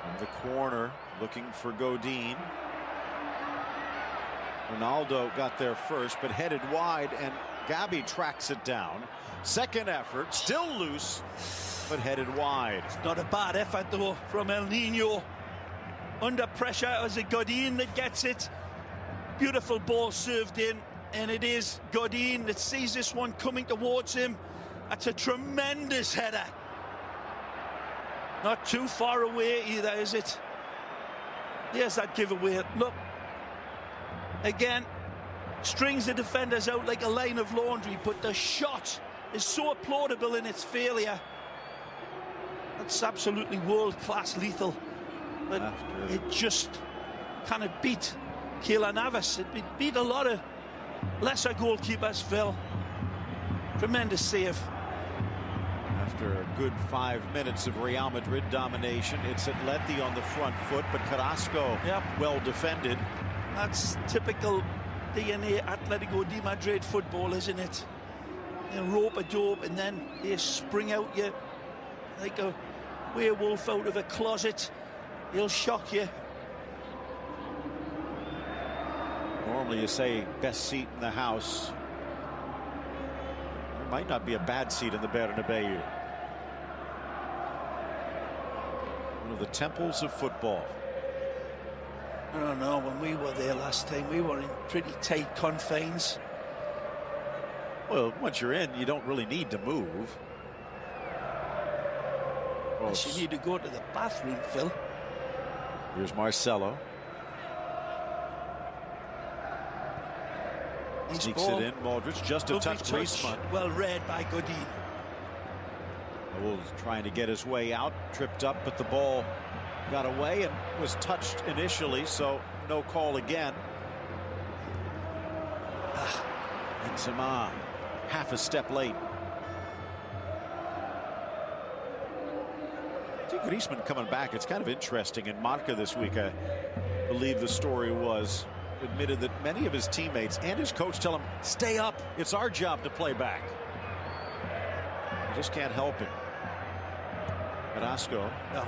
In the corner, looking for Godin. Ronaldo got there first, but headed wide, and Gabi tracks it down. Second effort, still loose, but headed wide. It's not a bad effort, though, from El Nino. Under pressure, as a Godin that gets it. Beautiful ball served in, and it is Godin that sees this one coming towards him. That's a tremendous header. Not too far away either, is it? There's that giveaway. Look. Again, strings the defenders out like a line of laundry, but the shot is so applaudable in its failure. That's absolutely world-class lethal. But it just kind of beat Keylor Navas. It beat a lot of lesser goalkeepers, Phil. Tremendous save. After a good 5 minutes of Real Madrid domination, it's Atleti on the front foot, but Carrasco well defended. That's typical DNA Atletico de Madrid football, isn't it? You rope-a-dope, and then they spring out you like a werewolf out of a closet. He'll shock you. Normally you say best seat in the house. There might not be a bad seat in the Bernabeu. One of the temples of football. I don't know, when we were there last time, we were in pretty tight confines. Well, once you're in, you don't really need to move. Unless you need to go to the bathroom, Phil. Here's Marcelo. Sneaks it in. Modric just a touch. Griezmann. Well read by Godin. Raul trying to get his way out. Tripped up, but the ball got away and was touched initially, so no call again. Benzema, half a step late. Do you Griezmann coming back. It's kind of interesting. In Marca this week, I believe the story was, admitted that many of his teammates and his coach tell him, stay up. It's our job to play back. You just can't help it. Carrasco. No.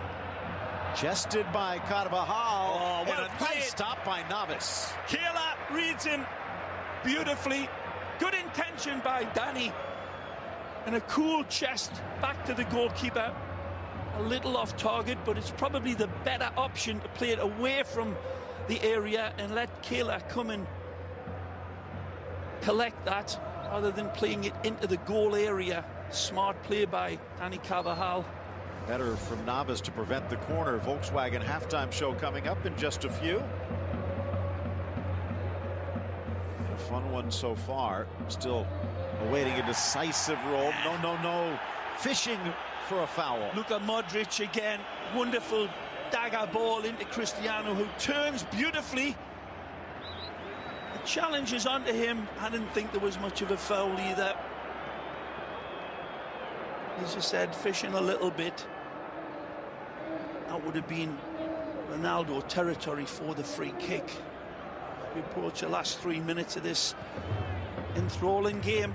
Chested by Carvajal. Oh, what and a nice stop by Navas. Keylor reads him beautifully. Good intention by Danny. And a cool chest back to the goalkeeper. A little off target, but it's probably the better option to play it away from the area and let Keylor come and collect that rather than playing it into the goal area. Smart play by Danny Carvajal. Better from Navas to prevent the corner. Volkswagen halftime show coming up in just a few. A fun one so far. Still awaiting a decisive roll. No. Fishing for a foul. Luka Modric again. Wonderful dagger ball into Cristiano, who turns beautifully. The challenge is onto him. I didn't think there was much of a foul either. As I said, fishing a little bit. That would have been Ronaldo territory for the free kick. We approach the last 3 minutes of this enthralling game.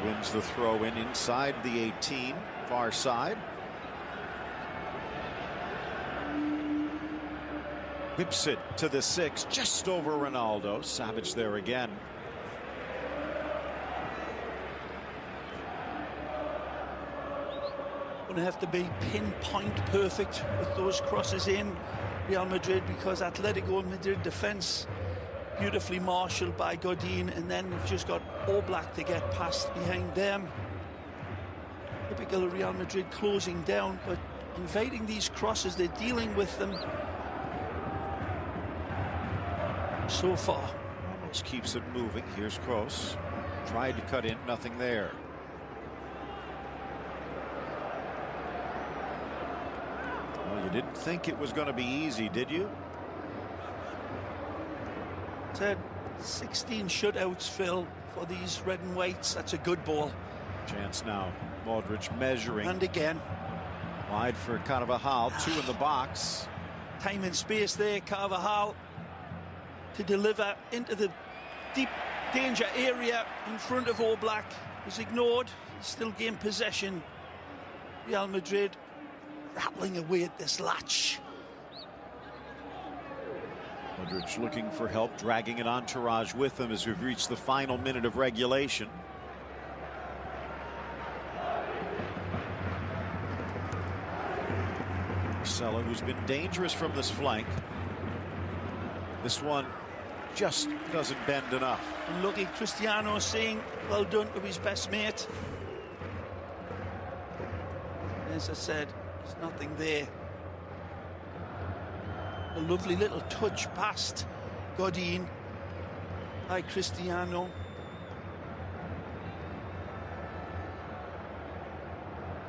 Wins the throw in inside the 18, far side. Whips it to the 6, just over Ronaldo. Savage there again. Going to have to be pinpoint perfect with those crosses in Real Madrid, because Atletico Madrid defense beautifully marshalled by Godin, and then we've just got Oblak to get past behind them. Typical Real Madrid closing down, but invading these crosses, they're dealing with them so far. Almost keeps it moving. Here's Kroos. Tried to cut in, nothing there. Well, you didn't think it was going to be easy, did you? 16 shutouts, Phil, for these red and whites. That's a good ball. Chance now. Modric measuring. And again. Wide for Carvajal. 2 in the box. Time and space there, Carvajal, to deliver into the deep danger area in front of Oblak. Was ignored. Still gained possession. Real Madrid rattling away at this latch. Modric looking for help, dragging an entourage with them as we've reached the final minute of regulation. Marcelo, who's been dangerous from this flank. This one just doesn't bend enough. And lucky Cristiano saying well done to his best mate. As I said, there's nothing there. A lovely little touch past Godin by Cristiano.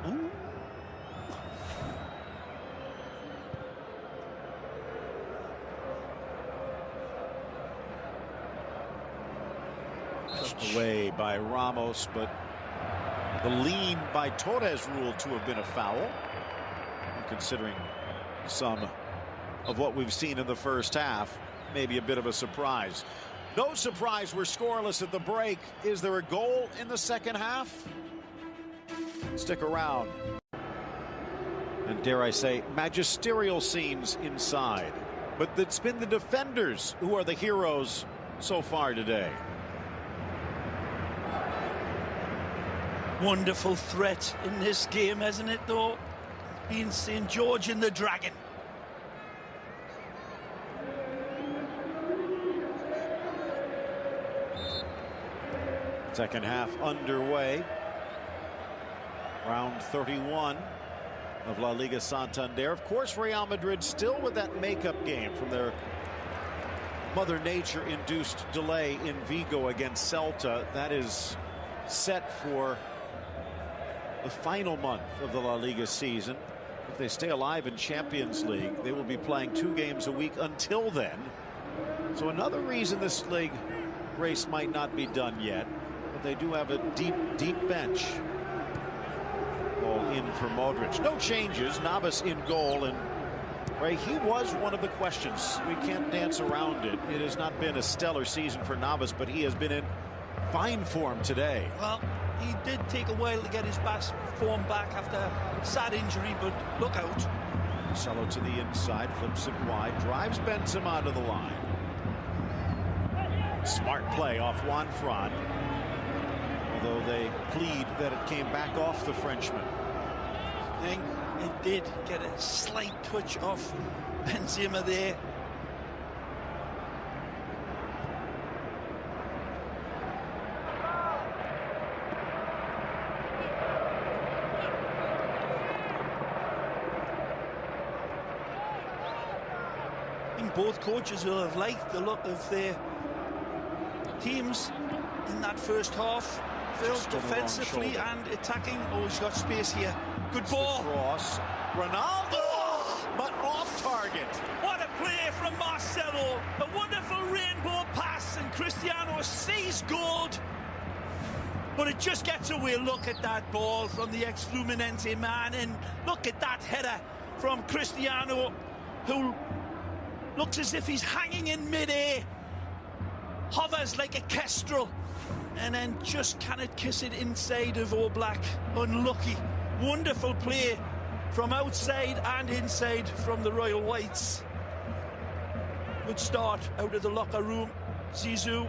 Ooh. Pushed away by Ramos, but the lean by Torres ruled to have been a foul. And considering some of what we've seen in the first half, maybe a bit of a surprise. No surprise we're scoreless at the break. Is there a goal in the second half? Stick around. And dare I say, magisterial scenes inside. But it's been the defenders who are the heroes so far today. Wonderful threat in this game, hasn't it, though? Being St. George and the Dragon. Second half underway. Round 31 of La Liga Santander. Of course, Real Madrid still with that makeup game from their Mother Nature-induced delay in Vigo against Celta. That is set for the final month of the La Liga season. If they stay alive in Champions League, they will be playing 2 games a week until then. So another reason this league race might not be done yet. but they do have a deep bench. Ball in for Modric. No changes. Navas in goal, and Ray, he was one of the questions. We can't dance around it. It has not been a stellar season for Navas, but he has been in fine form today. Well, he did take a while to get his form back after a sad injury, but look out. Marcelo to the inside, flips it wide, drives Benzema to the line. Smart play off Juan Fran, although they plead that it came back off the Frenchman. I think it did get a slight touch off Benzema there. I think both coaches will have liked the look of their teams in that first half. Phil, defensively and attacking. Oh, he's got space here. Good ball. Cross. Ronaldo, but off target. What a play from Marcelo. A wonderful rainbow pass, and Cristiano sees gold. But it just gets away. Look at that ball from the ex-Fluminense man, and look at that header from Cristiano, who looks as if he's hanging in mid-air, hovers like a kestrel, and then just cannot kiss it inside of Oblak. Unlucky. Wonderful play from outside and inside from the Royal Whites. Good start out of the locker room. Zizou,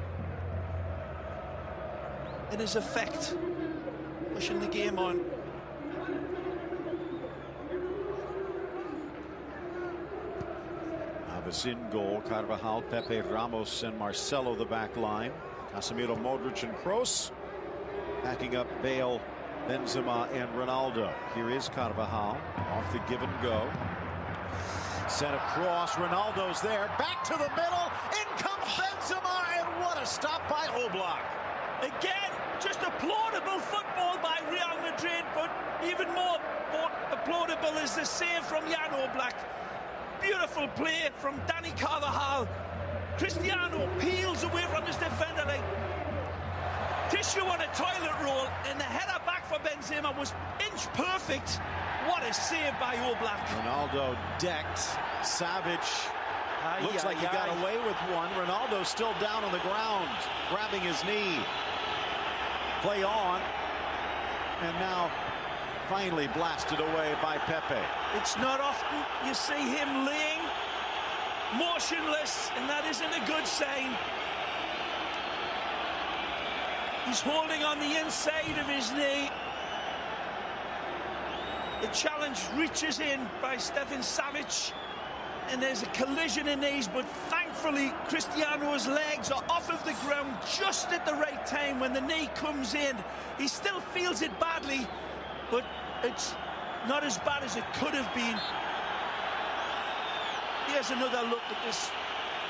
in his effect, pushing the game on. Navas in goal. Carvajal, Pepe, Ramos, and Marcelo the back line. Casemiro, Modric, and Kroos backing up Bale, Benzema, and Ronaldo. Here is Carvajal off the give and go. Sent across. Ronaldo's there. Back to the middle. In comes Benzema, and what a stop by Oblak. Again, just applaudable football by Real Madrid, but even more applaudable is the save from Jan Oblak. Beautiful play from Dani Carvajal. Cristiano peels away from his defender like tissue on a toilet roll, and the header back for Benzema was inch perfect. What a save by Oblak. Ronaldo decked. Savage looks like he got away with one. Ronaldo still down on the ground, grabbing his knee. Play on, and now finally blasted away by Pepe. It's not often you see him laying motionless, and that isn't a good sign. He's holding on the inside of his knee. The challenge reaches in by Stefan Savic, and there's a collision in these, but thankfully Cristiano's legs are off of the ground just at the right time when the knee comes in. He still feels it badly, but it's not as bad as it could have been. Here's another look at this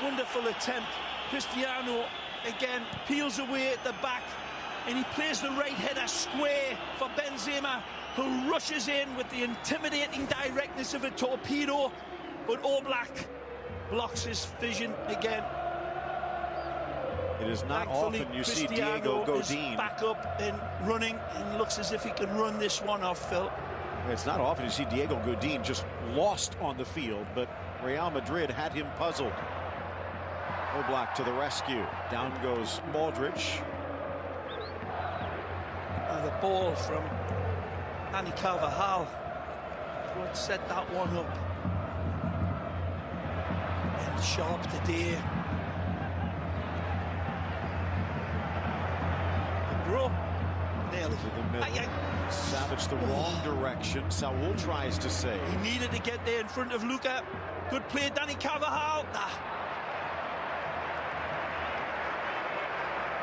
wonderful attempt. Cristiano again peels away at the back, and he plays the right header square for Benzema, who rushes in with the intimidating directness of a torpedo, but Oblak blocks his vision again. It is not Thankfully, often you see Cristiano Diego is Godin back up and running, and looks as if he can run this one off, Phil. It's not often you see Diego Godin just lost on the field, but Real Madrid had him puzzled. Oblak to the rescue. Down goes Modric. The ball from Dani Carvajal would set that one up. And sharp today. Bro, nearly. To the middle. Savage the wrong direction. Saul tries to save. He needed to get there in front of Luka. Good play, Dani Carvajal.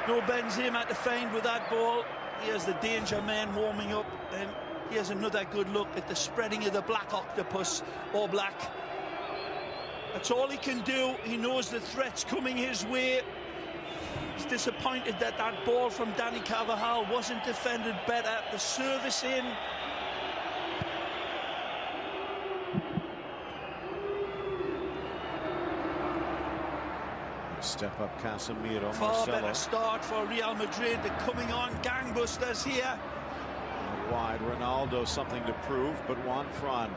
No Benzema to find with that ball. Here's the danger man warming up, and here's another good look at the spreading of the black octopus, Oblak. That's all he can do. He knows the threat's coming his way. He's disappointed that that ball from Dani Carvajal wasn't defended better. The service in. Step up Casemiro. Far Marcelo. better start for Real Madrid. They're coming on gangbusters here. Out wide, Ronaldo something to prove, but Juan Fran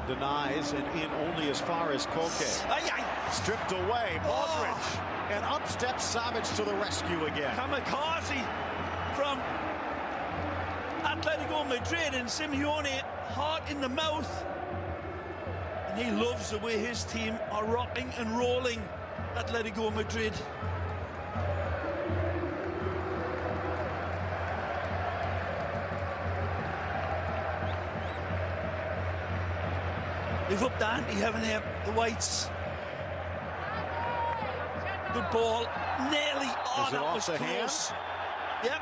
denies and in only as far as Koke. Stripped away, Modric. And up steps Savic to the rescue again. Kamikaze from Atletico Madrid, and Simeone heart in the mouth. And he loves the way his team are rocking and rolling Atletico Madrid. They've upped the ante, haven't they, the Whites? Good ball, nearly. Oh, Is it that off was the close. hand? Yep.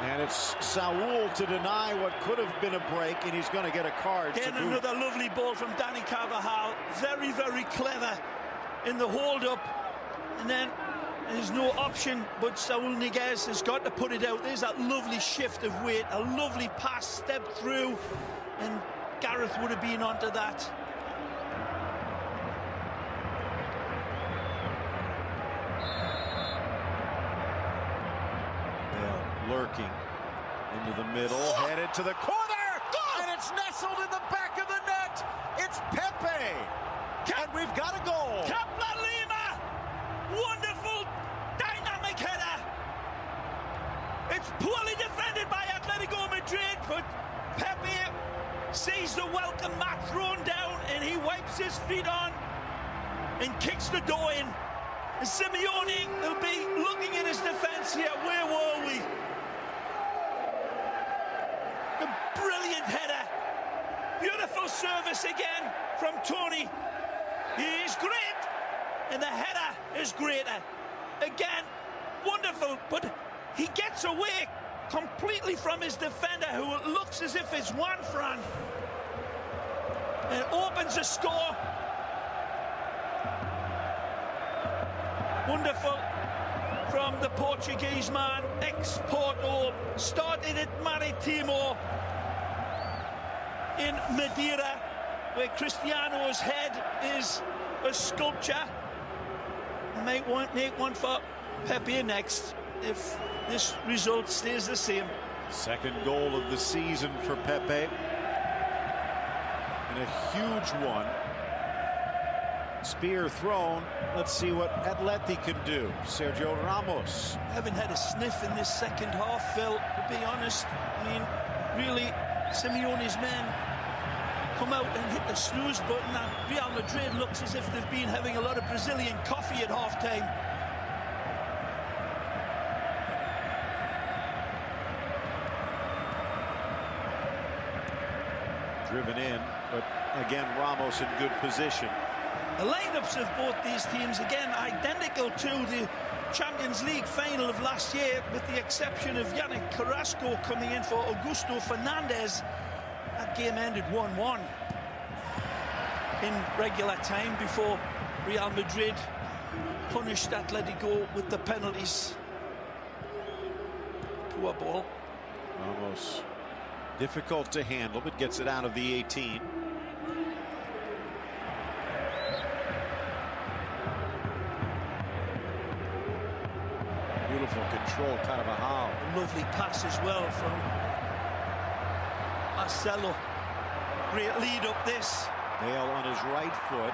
And it's Saul to deny what could have been a break, and he's going to get a card. Again, another lovely ball from Dani Carvajal. Very, very clever in the hold-up. And then there's no option, but Saul Niguez has got to put it out. There's that lovely shift of weight, a lovely pass, step through, and Gareth would have been onto that. Lurking into the middle, headed to the corner, and it's nestled in the back of the net. It's Pepe, and we've got a goal. Kaplan Lima, wonderful, dynamic header. It's poorly defended by Atletico Madrid, but Pepe sees the welcome mat thrown down, and he wipes his feet on and kicks the door in. And Simeone will be looking at his defense here. Where were we? A brilliant header. Beautiful service again from Tony. He is great, and the header is greater. Again, wonderful, but he gets away completely from his defender, who looks as if it's Juan Fran, and opens the score. Wonderful from the Portuguese man, ex-Porto, started at Maritimo in Madeira, where Cristiano's head is a sculpture. They might make one for Pepe next if this result stays the same. Second goal of the season for Pepe, and a huge one. Spear thrown. Let's see what Atleti can do. Sergio Ramos. Haven't had a sniff in this second half, Phil, to be honest. I mean, really, Simeone's men come out and hit the snooze button, and Real Madrid looks as if they've been having a lot of Brazilian coffee at half-time. Driven in, but again, Ramos in good position. The lineups of both these teams, again, identical to the Champions League final of last year, with the exception of Yannick Carrasco coming in for Augusto Fernandez. That game ended 1-1 in regular time before Real Madrid punished Atletico with the penalties. Poor ball. Ramos difficult to handle, but gets it out of the 18. Beautiful control, Carvajal. A lovely pass as well from Marcelo. Great lead up this. Bale on his right foot.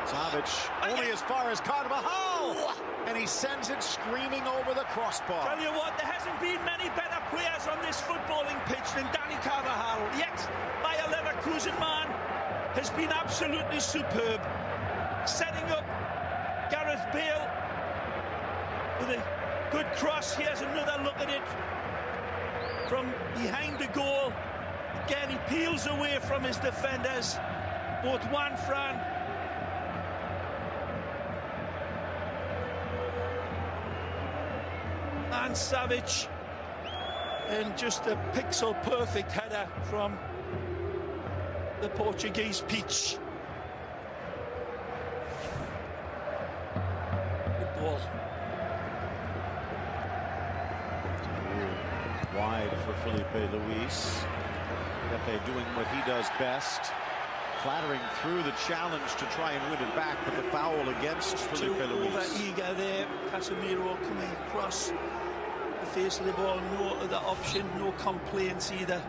Savic only as far as Carvajal, and he sends it screaming over the crossbar. Tell you what, there hasn't been many better players on this footballing pitch than Dani Carvajal. Yet, by a Leverkusen man, has been absolutely superb. Setting up Gareth Bale with a good cross. Here's another look at it from behind the goal. Again, he peels away from his defenders, both Juan Fran and Savic, and just a pixel-perfect header from the Portuguese pitch. Good ball. Wide for Felipe Luis. Pepe doing what he does best. clattering through the challenge to try and win it back, but the foul against Felipe Luis. Over-eager there. Casemiro coming across the face of the ball. No other option, no complaints either.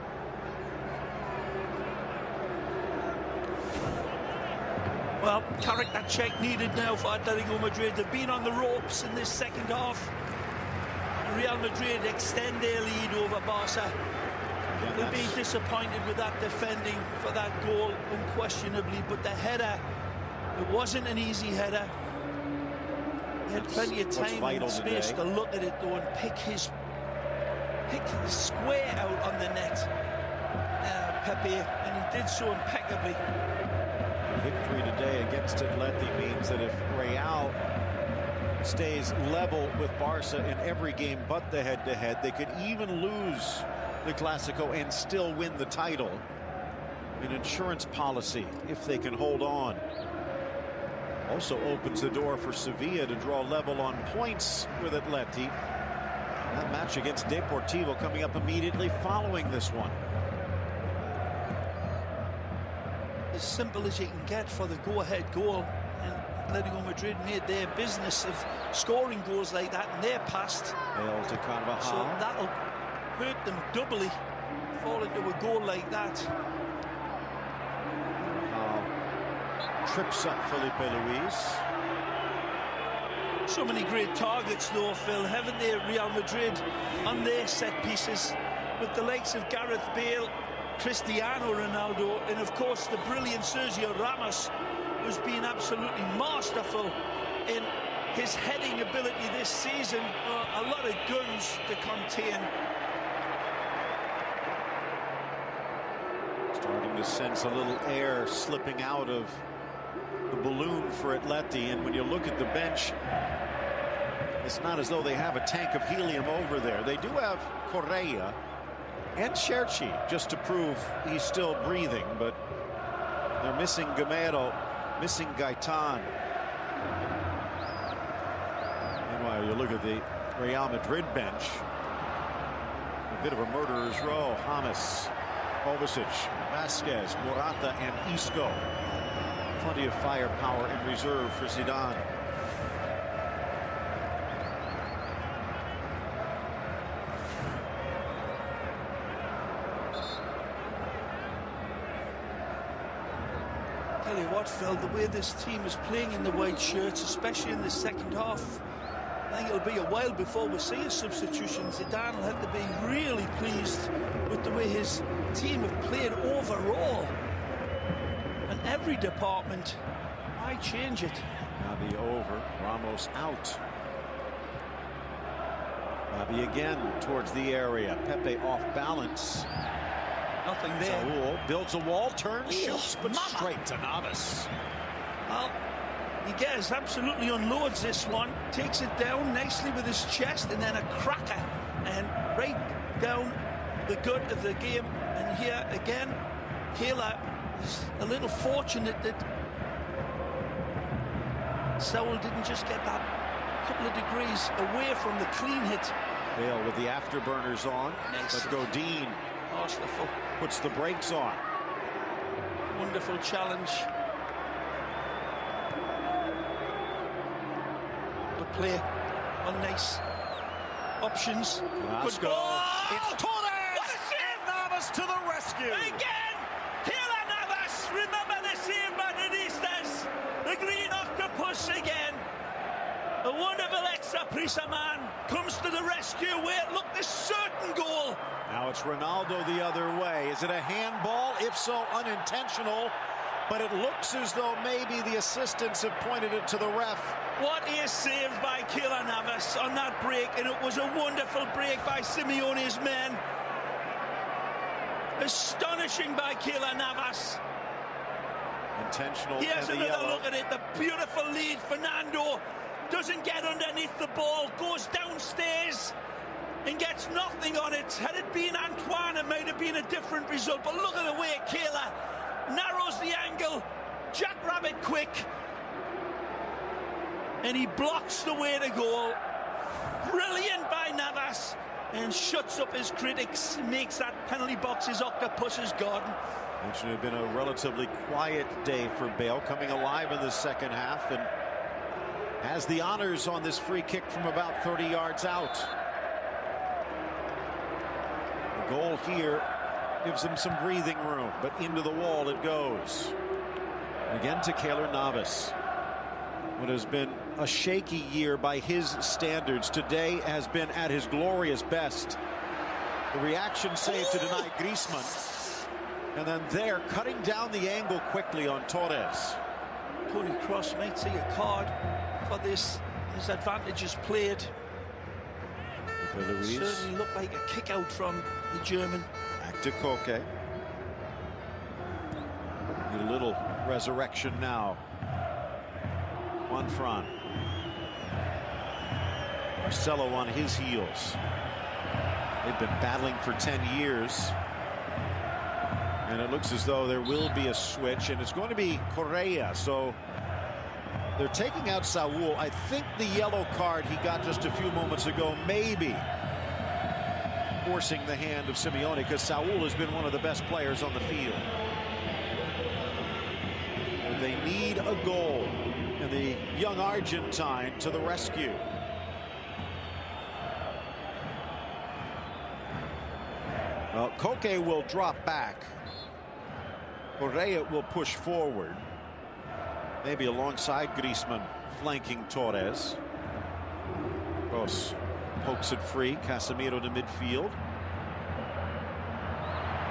Well, character check needed now for Atletico Madrid. They've been on the ropes in this second half. Real Madrid extend their lead over Barca. They'll be disappointed with that defending for that goal, unquestionably. But the header, it wasn't an easy header. He had plenty of time and space to look at it, though, and pick his square out on the net, Pepe, and he did so impeccably. A victory today against Atleti means that if Real stays level with Barca in every game but the head-to-head, they could even lose the Clásico and still win the title. An insurance policy if they can hold on. Also opens the door for Sevilla to draw level on points with Atleti. That match against Deportivo coming up immediately following this one. As simple as you can get for the go-ahead goal, and Atletico Madrid made their business of scoring goals like that in their past. To Carvajal. So that'll hurt them doubly, fall into a goal like that. Trips up Felipe Luis. So many great targets though, Phil, haven't they, Real Madrid, on their set pieces, with the likes of Gareth Bale, Cristiano Ronaldo, and of course the brilliant Sergio Ramos, who's been absolutely masterful in his heading ability this season. A lot of guns to contain. Starting to sense a little air slipping out of the balloon for Atleti, and when you look at the bench, it's not as though they have a tank of helium over there. They do have Correa and Cherchi just to prove he's still breathing, but they're missing Gamero, missing Gaitan. Meanwhile, you look at the Real Madrid bench, a bit of a murderer's row. James, Kovacic, Vasquez, Morata, and Isco. Plenty of firepower in reserve for Zidane. Tell you what, Phil, the way this team is playing in the white shirts, especially in the second half, I think it'll be a while before we see a substitution. Zidane will have to be really pleased with the way his team have played overall. And every department, why change it? Naby over, Ramos out. Naby again towards the area. Pepe off balance. Nothing there. Saul builds a wall, turns, shoots, but straight to Navas. Well, Higuez absolutely unloads this one, takes it down nicely with his chest, and then a cracker, and right down the gut of the game. And here again, Kayla is a little fortunate that Saul didn't just get that couple of degrees away from the clean hit. Bale with the afterburners on, but Godin puts the brakes on. Wonderful challenge. Good play on nice options. Good goal. It's Torres! What a save! And Navas to the rescue. Again! Keylor Navas! Remember the save, Madridistas! The green octopus again. A wonderful ex-Aprisa man comes to the rescue where it looked a certain goal. Now it's Ronaldo the other way. Is it a handball? If so, unintentional. But it looks as though maybe the assistants have pointed it to the ref. What a save by Keylor Navas on that break, and it was a wonderful break by Simeone's men. Astonishing by Keylor Navas. Intentional. Here's another look at it. The beautiful lead. Fernando doesn't get underneath the ball, goes downstairs and gets nothing on it. Had it been Antoine, it might have been a different result. But look at the way Keylor narrows the angle, jackrabbit quick, and he blocks the way to goal. Brilliant by Navas. and shuts up his critics, makes that penalty box his octopus's garden. It should have been a relatively quiet day for Bale, coming alive in the second half and has the honors on this free kick from about 30 yards out. The goal here gives him some breathing room, but into the wall it goes. Again to Keylor Navas. What has been a shaky year by his standards, today has been at his glorious best. The reaction save to deny Griezmann, and then there cutting down the angle quickly on Torres. Toni Kroos might see a card for this. His advantage is played. Certainly looked like a kick out from the German. Back to Koke. Need a little resurrection now. One front. Marcelo on his heels. They've been battling for 10 years. And it looks as though there will be a switch, and it's going to be Correa. So they're taking out Saul. I think the yellow card he got just a few moments ago maybe forcing the hand of Simeone, because Saul has been one of the best players on the field. But they need a goal, and the young Argentine to the rescue. Well, Koke will drop back. Correa will push forward, maybe alongside Griezmann, flanking Torres. Kroos pokes it free. Casemiro to midfield.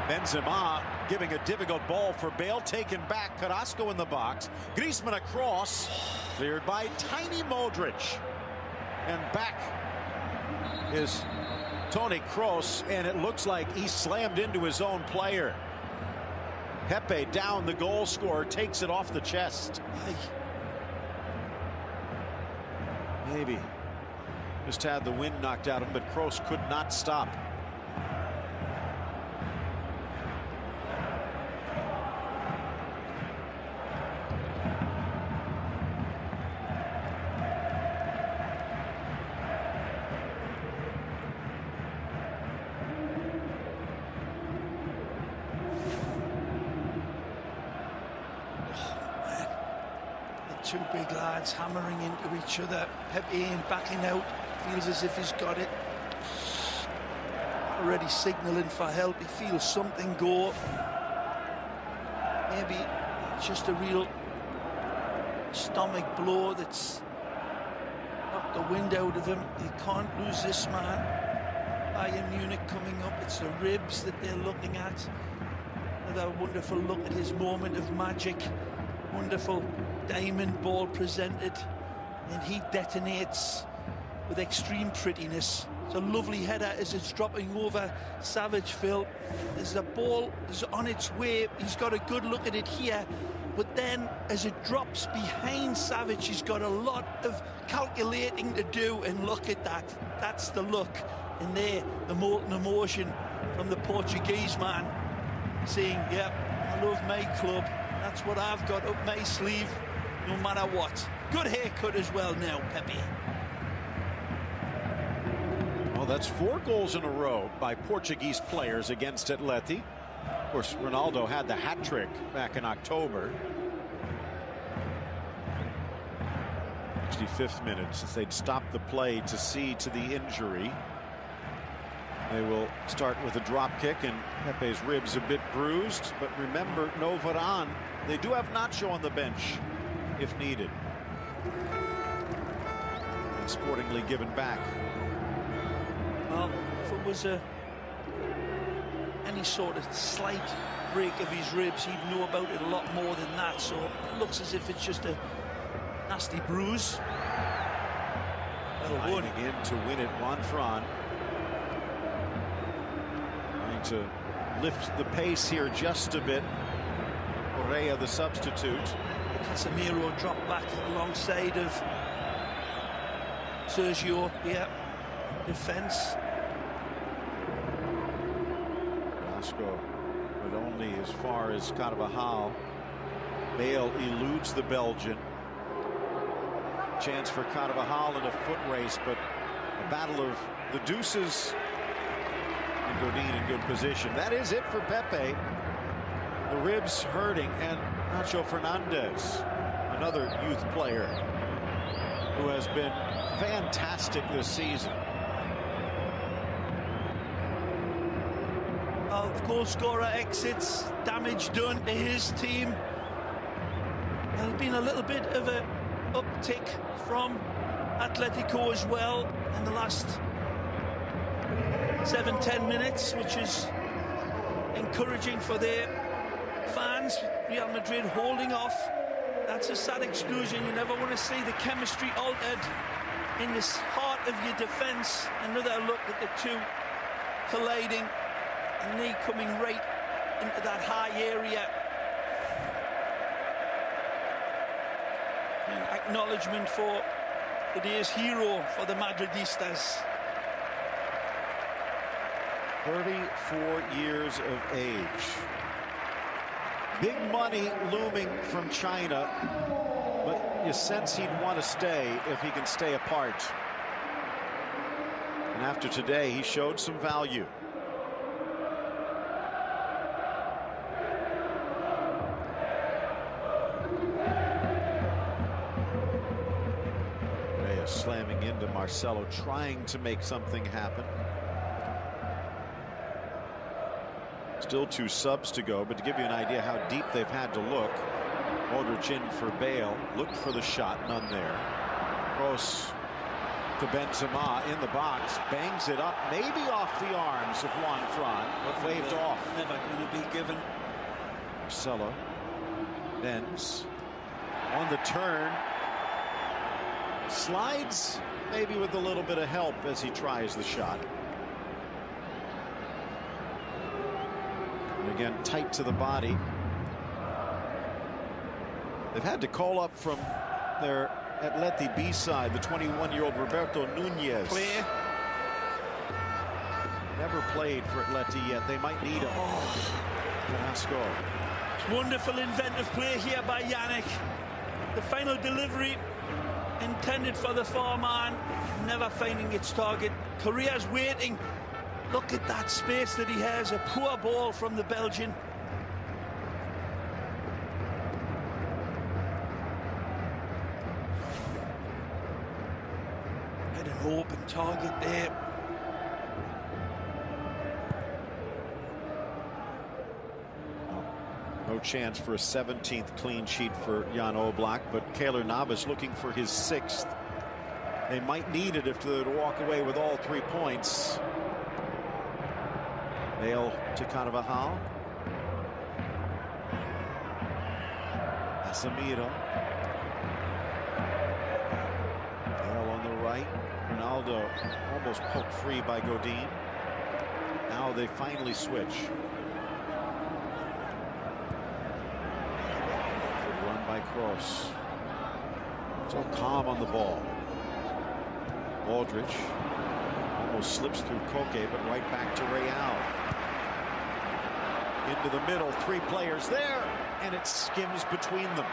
Benzema giving a difficult ball for Bale, taken back. Carrasco in the box. Griezmann across, cleared by tiny Modric, and back is Toni Kroos, and it looks like he slammed into his own player. Pepe down, the goal scorer takes it off the chest. Maybe just had the wind knocked out of him, but Kroos could not stop. Two big lads hammering into each other. Pepe ain't backing out. Feels as if he's got it. Already signalling for help. He feels something go. Maybe just a real stomach blow that's knocked the wind out of him. You can't lose this man. Bayern Munich coming up. It's the ribs that they're looking at. Another wonderful look at his moment of magic. Wonderful diamond ball presented, and he detonates with extreme prettiness. It's a lovely header as it's dropping over Savage, Phil. As the ball is on its way, he's got a good look at it here, but then as it drops behind Savage, he's got a lot of calculating to do, and look at that. That's the look, and there, the molten emotion from the Portuguese man, saying, yep, I love my club. That's what I've got up my sleeve, no matter what. Good haircut as well now, Pepe. Well, that's 4 goals in a row by Portuguese players against Atleti. Of course, Ronaldo had the hat trick back in October. 65th minute, since they'd stopped the play to see to the injury. They will start with a drop kick, and Pepe's ribs a bit bruised. But remember, no Varane. They do have Nacho on the bench if needed. And sportingly given back. Well, if it was any sort of slight break of his ribs, he'd know about it a lot more than that. So it looks as if it's just a nasty bruise. Well, in to win it, Juan Fran. To lift the pace here just a bit. Correa, the substitute. Casemiro dropped back alongside of Sergio. Yeah, defense. Carrasco, but only as far as Carvajal. Bale eludes the Belgian. Chance for Carvajal in a foot race, but a battle of the deuces And Godin in good position. That is it for Pepe. The ribs hurting, and Nacho Fernandez, another youth player who has been fantastic this season. Well, the goal scorer exits, damage done to his team. There's been a little bit of an uptick from Atletico as well in the last 7-10 minutes, which is encouraging for their fans. Real Madrid holding off. That's a sad exclusion. You never want to see the chemistry altered in the heart of your defence. Another look at the two colliding. A knee coming right into that high area. An acknowledgement for today's hero for the Madridistas. 34 years of age. Big money looming from China, but you sense he'd want to stay if he can stay apart. And after today, he showed some value. Reyes slamming into Marcelo, trying to make something happen. Still 2 subs to go, but to give you an idea how deep they've had to look. Modric in for Bale, looked for the shot, none there. Kroos to Benzema in the box, bangs it up, maybe off the arms of Juan Fran, but waved off. Never going to be given. Marcelo bends on the turn, slides maybe with a little bit of help as he tries the shot. Again, tight to the body. They've had to call up from their Atleti B side, the 21-year-old Roberto Nunez. Clear. Never played for Atleti yet. They might need him. Carrasco. Wonderful inventive play here by Yannick. The final delivery intended for the far man, never finding its target. Correa's waiting. Look at that space that he has. A poor ball from the Belgian. Had an open target there. No chance for a 17th clean sheet for Jan Oblak, but Keylor Navas looking for his 6th. They might need it if they would walk away with all 3 points. Bale to Carvajal. Casemiro. Bale on the right. Ronaldo almost poked free by Godin. Now they finally switch. Good run by Kroos. So calm on the ball. Modric almost slips through Koke, but right back to Real. Into the middle, 3 players there, and it skims between them.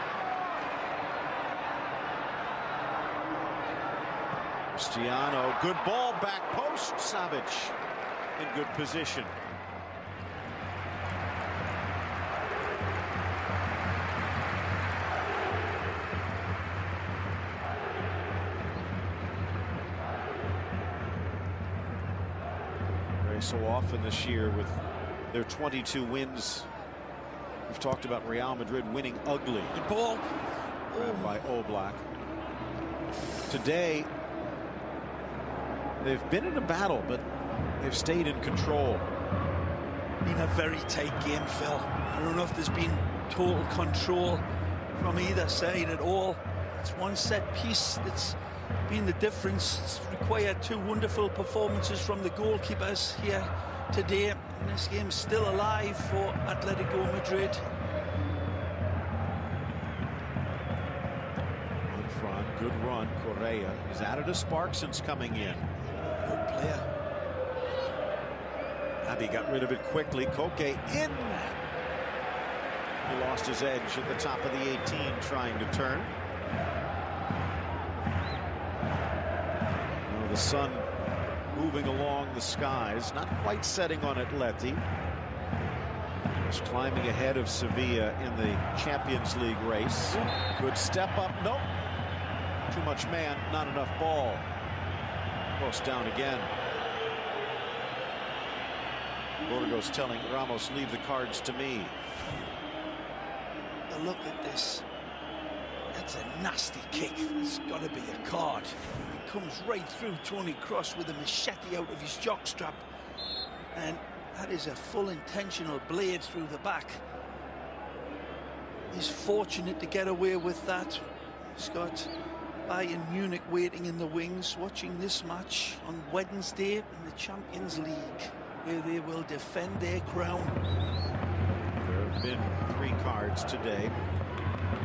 Cristiano, good ball, back post. Savic in good position. Very so often this year with their 22 wins. We've talked about Real Madrid winning ugly. Good ball. Grabbed by Oblak. Today, they've been in a battle, but they've stayed in control. Been a very tight game, Phil. I don't know if there's been total control from either side at all. It's one set piece that's been the difference. It's required 2 wonderful performances from the goalkeepers here today. And this game's still alive for Atletico Madrid. In front, good run. Correa has added a spark since coming in. Good player. Abby got rid of it quickly. Koke in. He lost his edge at the top of the 18 trying to turn. The sun moving moving along the skies, not quite setting on Atleti. Just climbing ahead of Sevilla in the Champions League race. Good step up. Nope. Too much man, not enough ball. Close down again. Burgos telling Ramos, leave the cards to me. Look at this. That's a nasty kick. It's got to be a card. It comes right through Toni Kroos with a machete out of his jockstrap. And that is a full intentional blade through the back. He's fortunate to get away with that. He's got Bayern Munich waiting in the wings, watching this match on Wednesday in the Champions League, where they will defend their crown. There have been 3 cards today.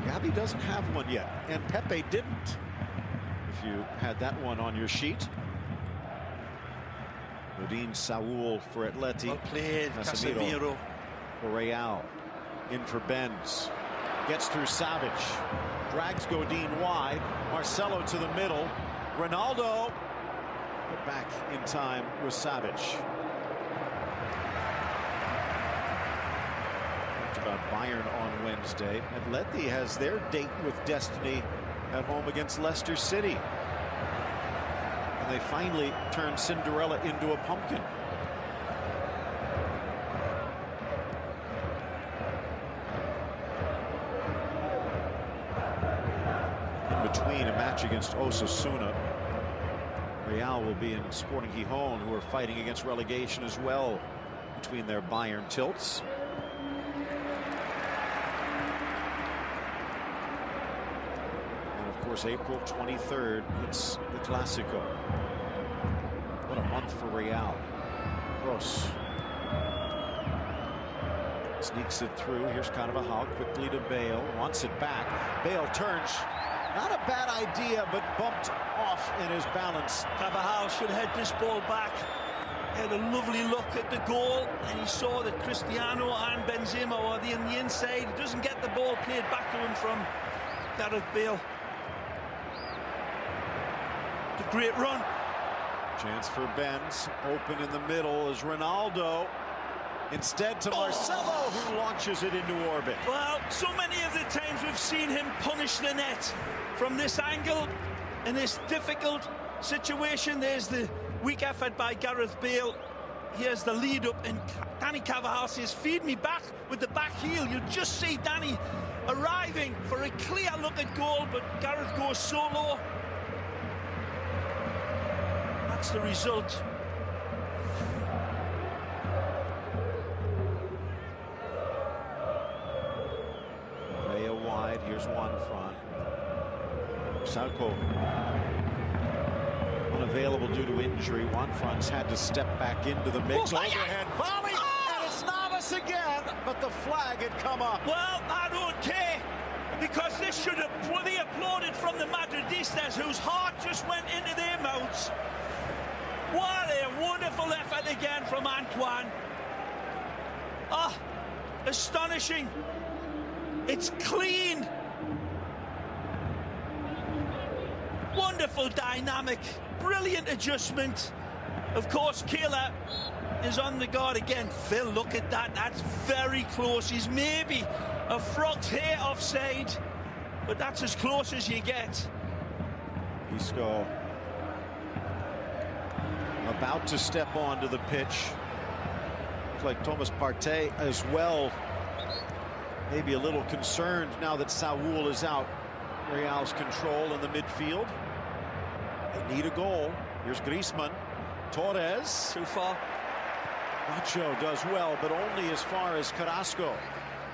Gabi doesn't have one yet, and Pepe didn't. If you had that one on your sheet. Rodin Saúl for Atleti. Well played, Casemiro. For Real. In for Benz. Gets through Savage. Drags Godin wide. Marcelo to the middle. Ronaldo. But back in time with Savage. About Bayern on Wednesday. Atleti has their date with destiny at home against Leicester City. And they finally turned Cinderella into a pumpkin. In between a match against Osasuna, Real will be in Sporting Gijón, who are fighting against relegation as well between their Bayern tilts. Of course, April 23rd, it's the Clásico. What a month for Real. Kroos sneaks it through. Here's Carvajal quickly to Bale. Wants it back. Bale turns. Not a bad idea, but bumped off in his balance. Carvajal should head this ball back. He had a lovely look at the goal, and he saw that Cristiano and Benzema are on the inside. He doesn't get the ball played back to him from Gareth Bale. A great run. Chance for Benz. Open in the middle is Ronaldo. Instead to Marcelo, who launches it into orbit. Well, so many of the times we've seen him punish the net from this angle in this difficult situation. There's the weak effort by Gareth Bale. Here's the lead up, and Dani Carvajal says, feed me back with the back heel. You just see Dani arriving for a clear look at goal, but Gareth goes so low. That's the result. Vea wide. Here's one front. Salco unavailable due to injury. One front's had to step back into the mix. Overhead volley, and it's Navas again, but the flag had come up. Well, I don't care, because this should have be applauded from the Madridistas, whose heart just went into their mouths. What a wonderful effort again from Antoine. Ah, astonishing. It's clean. Wonderful dynamic. Brilliant adjustment. Of course, Keeler is on the guard again. Phil, look at that. That's very close. He's maybe a frog's hair offside, but that's as close as you get. Isco about to step onto the pitch. Looks like Thomas Partey as well. Maybe a little concerned now that Saúl is out. Real's control in the midfield. They need a goal. Here's Griezmann. Torres. Too far. Nacho does well, but only as far as Carrasco.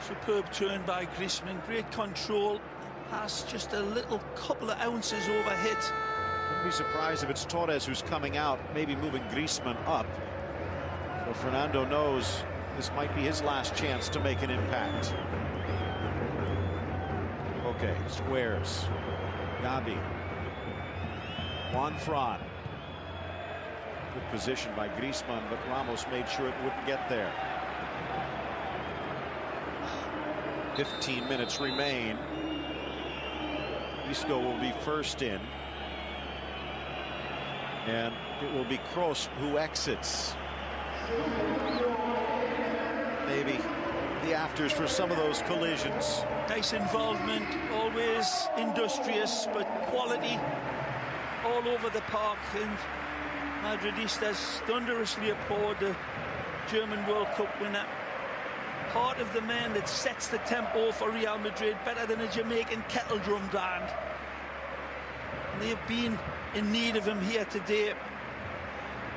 Superb turn by Griezmann. Great control. Pass just a little couple of ounces overhit. Wouldn't be surprised if it's Torres who's coming out, maybe moving Griezmann up. So Fernando knows this might be his last chance to make an impact. Okay, squares. Gabi. Juan Fran. Good position by Griezmann, but Ramos made sure it wouldn't get there. 15 minutes remain. Isco will be first in. And it will be Kroos who exits. Maybe the afters for some of those collisions. Nice involvement, always industrious, but quality all over the park. And Madridistas thunderously applaud the German World Cup winner. Part of the man that sets the tempo for Real Madrid, better than a Jamaican kettle drum band. And they have been in need of him here today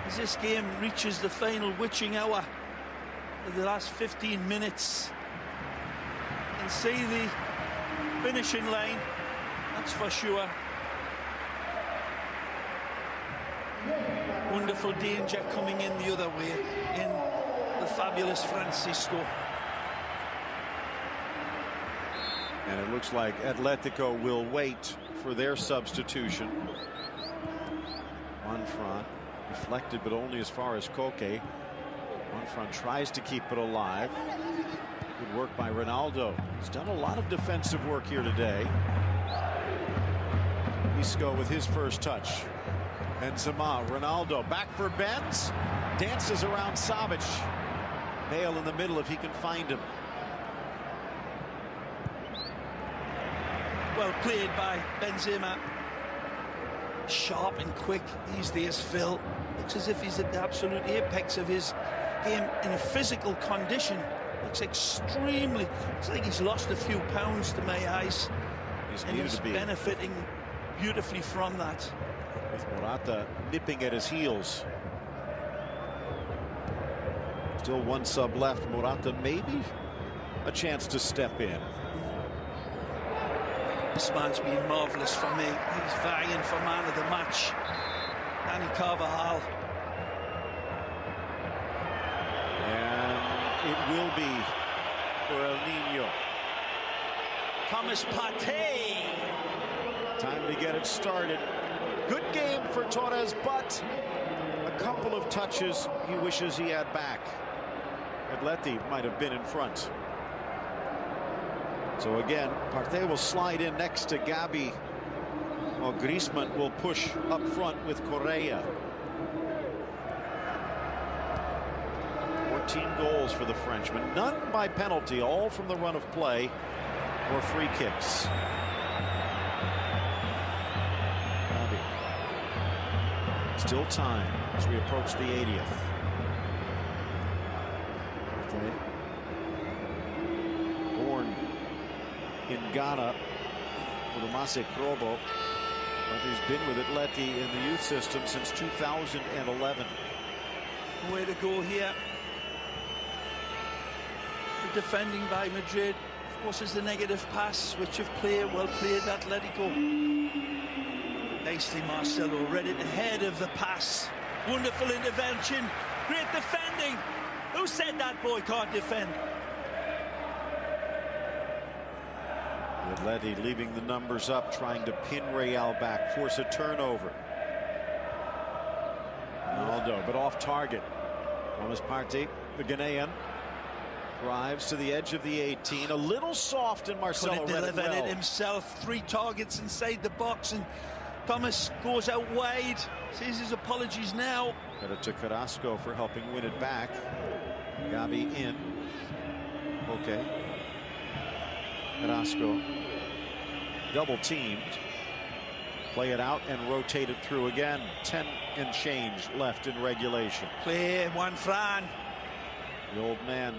as this game reaches the final witching hour of the last 15 minutes. And see the finishing line, that's for sure. Wonderful danger coming in the other way in the fabulous Francisco. And it looks like Atletico will wait for their substitution. Juanfran deflected, but only as far as Koke. Juanfran tries to keep it alive. Good work by Ronaldo. He's done a lot of defensive work here today. Isco with his first touch. Benzema, Ronaldo back for Benz. Dances around Savic. Bale in the middle if he can find him. Well played by Benzema. Sharp and quick these days, Phil. Looks as if he's at the absolute apex of his game in a physical condition. Looks extremely. It's like he's lost a few pounds to my eyes. He's benefiting beautifully from that. With Morata nipping at his heels. Still one sub left. Morata maybe a chance to step in. This man's been marvellous for me. He's vying for man of the match. Dani Carvajal. And it will be for El Nino. Thomas Partey. Time to get it started. Good game for Torres, but a couple of touches he wishes he had back. Atleti might have been in front. So again, Partey will slide in next to Gabi, while Griezmann will push up front with Correa. 14 goals for the Frenchman, none by penalty, all from the run of play or free kicks. Gabi. Still time as we approach the 80th. Partey. Born in Ghana with Amase Krobo, but he's been with Atleti in the youth system since 2011. Way to go here. The defending by Madrid forces the negative pass, which of play, well played Atletico. Nicely Marcelo read it ahead of the pass. Wonderful intervention, great defending. Who said that boy can't defend? Atleti leaving the numbers up, trying to pin Real back, force a turnover. Ronaldo, but off target. Thomas Partey, the Ghanaian, drives to the edge of the 18. A little soft, and Marcelo read it well. Delivered it himself. 3 targets inside the box, and Thomas goes out wide. Says his apologies now. Credit to Carrasco for helping win it back. Gabi in. Okay. Carrasco double teamed. Play it out and rotate it through again. 10 and change left in regulation. Play Juanfran. The old man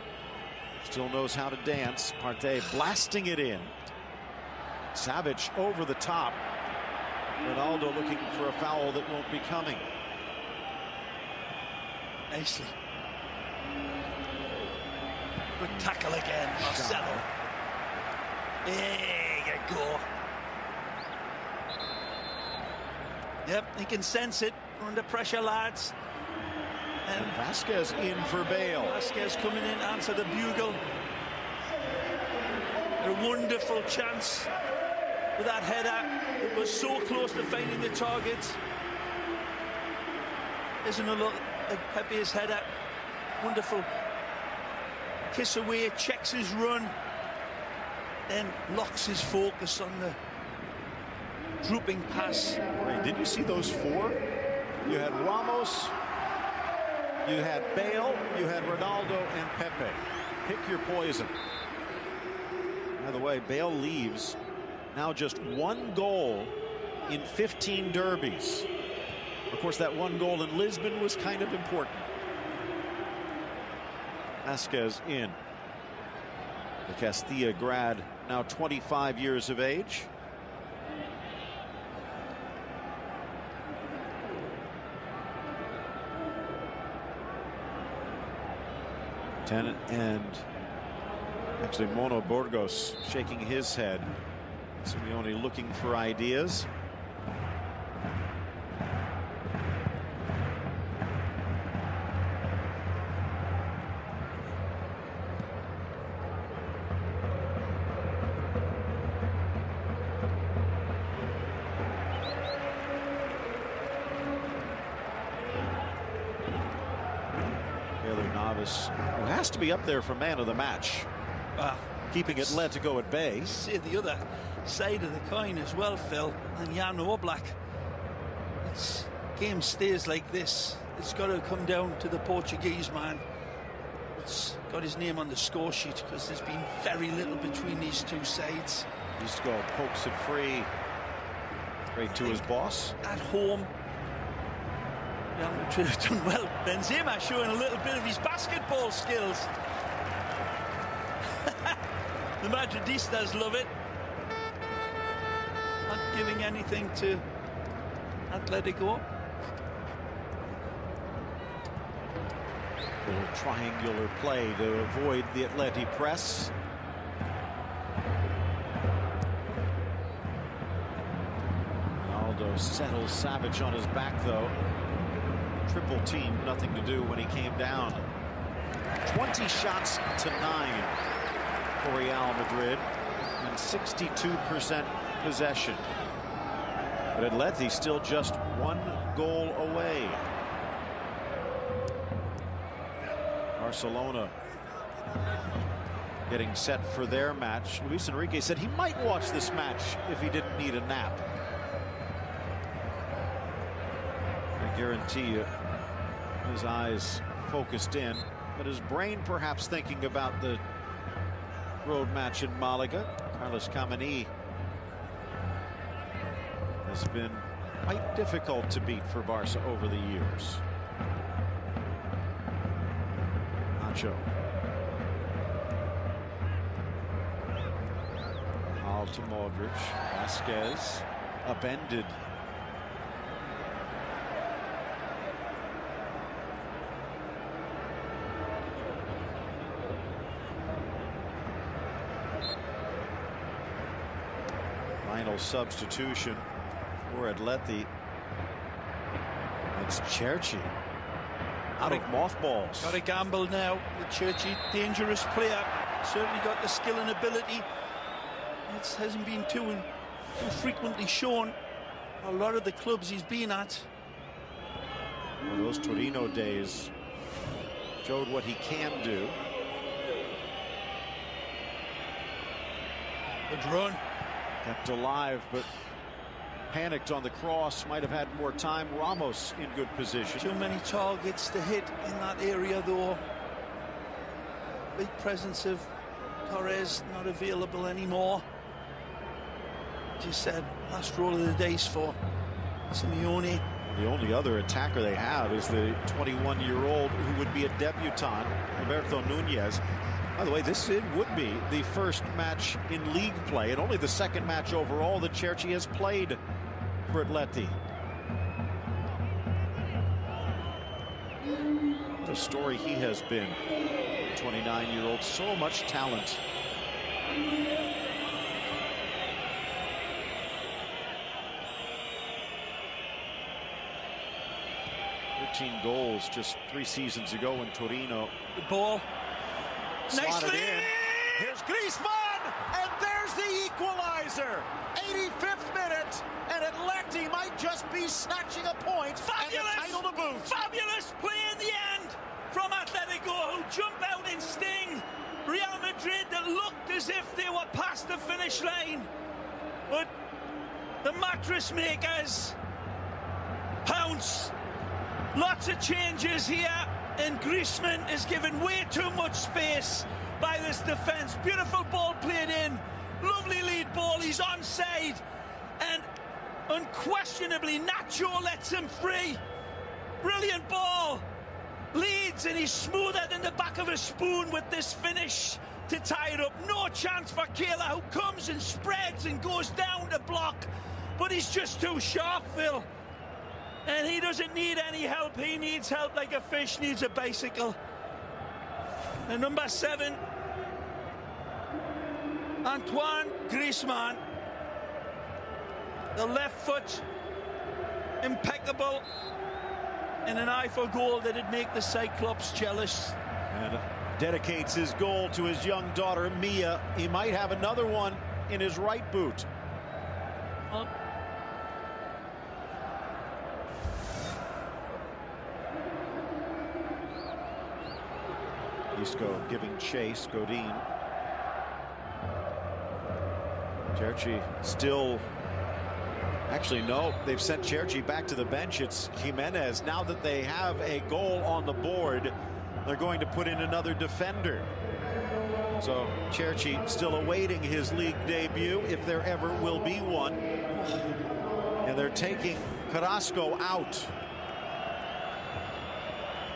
still knows how to dance. Partey blasting it in. Savic over the top. Ronaldo looking for a foul that won't be coming. Nicely. Good tackle again, Marcelo. There you go. Yep, he can sense it. We're under pressure, lads. And Vasquez in for Bale. Vasquez coming in, answer the bugle. A wonderful chance with that header. It was so close to finding the target. There's another look at Pepe's header. Wonderful. Kiss away, checks his run, then locks his focus on the drooping pass. Ray, did you see those 4? You had Ramos, you had Bale, you had Ronaldo and Pepe. Pick your poison. By the way, Bale leaves now just 1 goal in 15 derbies. Of course, that 1 goal in Lisbon was kind of important. Vasquez in. The Castilla grad, now 25 years of age. And actually Mono Burgos shaking his head. Simeone looking for ideas. Who has to be up there for man of the match, keeping Atletico at bay. See the other side of the coin as well, Phil, and Jan Oblak. Game stays like this. It's got to come down to the Portuguese man. It's got his name on the score sheet because there's been very little between these two sides. He's got pokes it free, straight to his boss. At home, Real Madrid have done well. Benzema showing a little bit of his basketball skills. The Madridistas love it. Not giving anything to Atletico. Little triangular play to avoid the Atleti press. Ronaldo settles Savage on his back, though. Triple team, nothing to do when he came down. 20 shots to 9 for Real Madrid and 62% possession. But Atleti still just 1 goal away. Barcelona getting set for their match. Luis Enrique said he might watch this match if he didn't need a nap. I guarantee you his eyes focused in, but his brain perhaps thinking about the road match in Malaga. Carlos Kameni has been quite difficult to beat for Barca over the years. Nacho. Out to Modric. Vasquez upended. Final substitution for Atleti. It's Cherchi out of mothballs. Got to gamble now. The Cherchi, dangerous player. Certainly got the skill and ability. It hasn't been too frequently shown. A lot of the clubs he's been at. Well, those Torino days showed what he can do. Good run. Kept alive, but panicked on the cross. Might have had more time. Ramos in good position. Too many targets to hit in that area, though. Big presence of Torres not available anymore. As you said, last roll of the dice for Simeone. The only other attacker they have is the 21-year-old who would be a debutant, Roberto Nunez. By the way, this would be the first match in league play and only the second match overall that Cherchi has played for Atleti. What a story he has been. 29-year-old, so much talent. Goals just 3 seasons ago in Torino. The ball. Slotted in. Here's Griezmann, and there's the equalizer. 85th minute, and Atleti might just be snatching a point. Fabulous, and the title to boot. Fabulous play in the end from Atletico, who jump out and sting Real Madrid that looked as if they were past the finish line. But the mattress makers pounce Lots of changes here, and Griezmann is given way too much space by this defence. Beautiful ball played in, lovely lead ball, he's onside, and unquestionably Nacho lets him free. Brilliant ball, leads, and he's smoother than the back of a spoon with this finish to tie it up. No chance for Kayla, who comes and spreads and goes down to block, but he's just too sharp, Phil. And he doesn't need any help. He needs help like a fish needs a bicycle. And number 7, Antoine Griezmann. The left foot, impeccable, and an eye for goal that'd make the Cyclops jealous. And dedicates his goal to his young daughter, Mia. He might have another one in his right boot. Isco giving chase, Godin. Cherchi still, actually no, they've sent Cherchi back to the bench. It's Jimenez. Now that they have a goal on the board, they're going to put in another defender. So Cherchi still awaiting his league debut, if there ever will be one. And they're taking Carrasco out.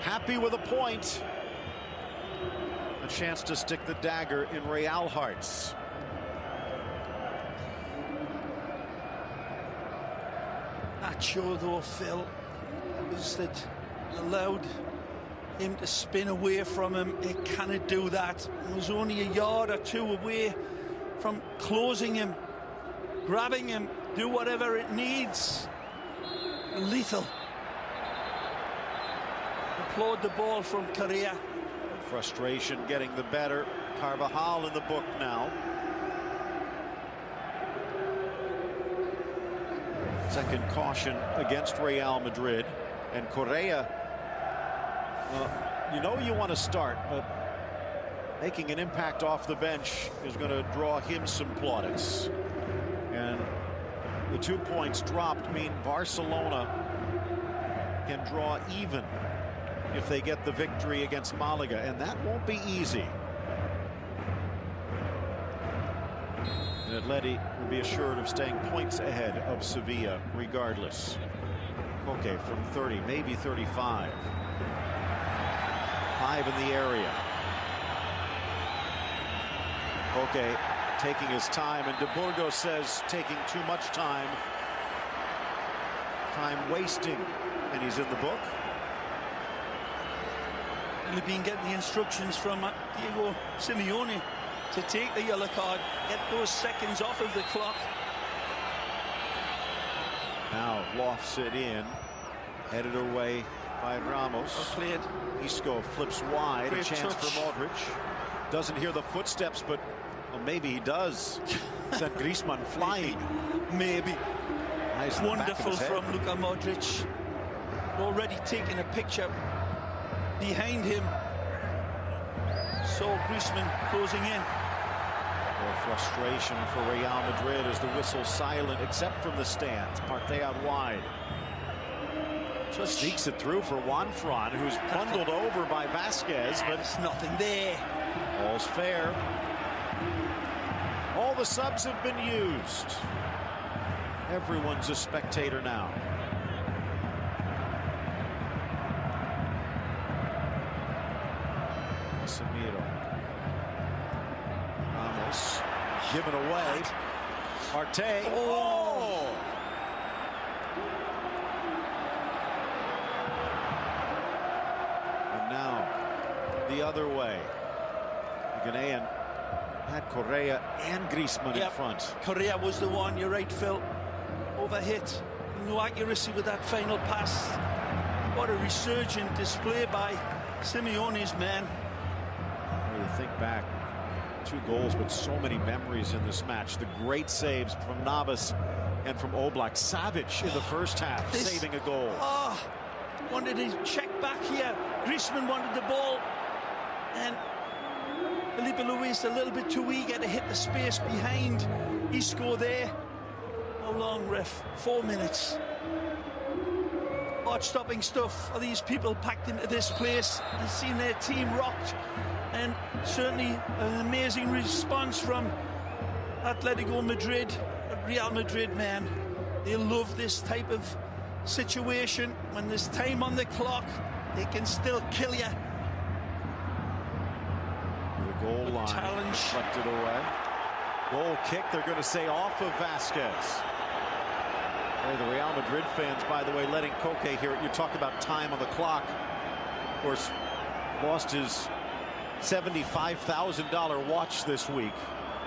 Happy with a point. A chance to stick the dagger in Real hearts. Nacho, though, Phil, was that allowed him to spin away from him. It cannot do that. It was only a yard or two away from closing him, grabbing him, do whatever it needs. Lethal. Applaud the ball from Correa. Frustration getting the better. Carvajal in the book now. Second caution against Real Madrid. And Correa, you know you want to start, but making an impact off the bench is going to draw him some plaudits. And the 2 points dropped mean Barcelona can draw even if they get the victory against Malaga, and that won't be easy. And Atleti will be assured of staying points ahead of Sevilla regardless. Okay, from 30, maybe 35. 5 in the area. Okay, taking his time, and De Burgos says taking too much time. Time wasting, and he's in the book. He's been getting the instructions from Diego Simeone to take the yellow card, get those seconds off of the clock. Now lofts it in, headed away by Ramos. Well played. Isco flips wide, Great a chance touch. for Modric. Doesn't hear the footsteps, but well, maybe he does. Sent Griezmann flying. Maybe. Nice. Wonderful from Luka Modric. Already taking a picture behind him. Saw Griezmann closing in. More frustration for Real Madrid as the whistle silent except from the stands. Partey out wide. Just sneaks it through for Juanfran, who's bundled over by Vasquez, but there's nothing there. All's fair. All the subs have been used. Everyone's a spectator now. Casemiro. Ramos given away. Partey. Oh! And now the other way. The Ghanaian had Correa and Griezmann in front. Correa was the one, you're right, Phil. Overhit. No accuracy with that final pass. What a resurgent display by Simeone's men. You think back, 2 goals, but so many memories in this match. The great saves from Navas and from Oblak. Savic in the first half, saving a goal. Oh, wanted to check back here. Griezmann wanted the ball, and Felipe Luis a little bit too eager to hit the space behind Isco there. How long, ref? 4 minutes. heart-stopping stuff for these people packed into this place and seen their team rocked, and certainly an amazing response from Atletico Madrid. Real Madrid, man, they love this type of situation. When there's time on the clock, they can still kill you. The goal line challenge deflected away. Goal kick, they're going to say off of Vasquez. Hey, the Real Madrid fans, by the way, letting Koke hear it. You talk about time on the clock. Of course, lost his $75,000 watch this week.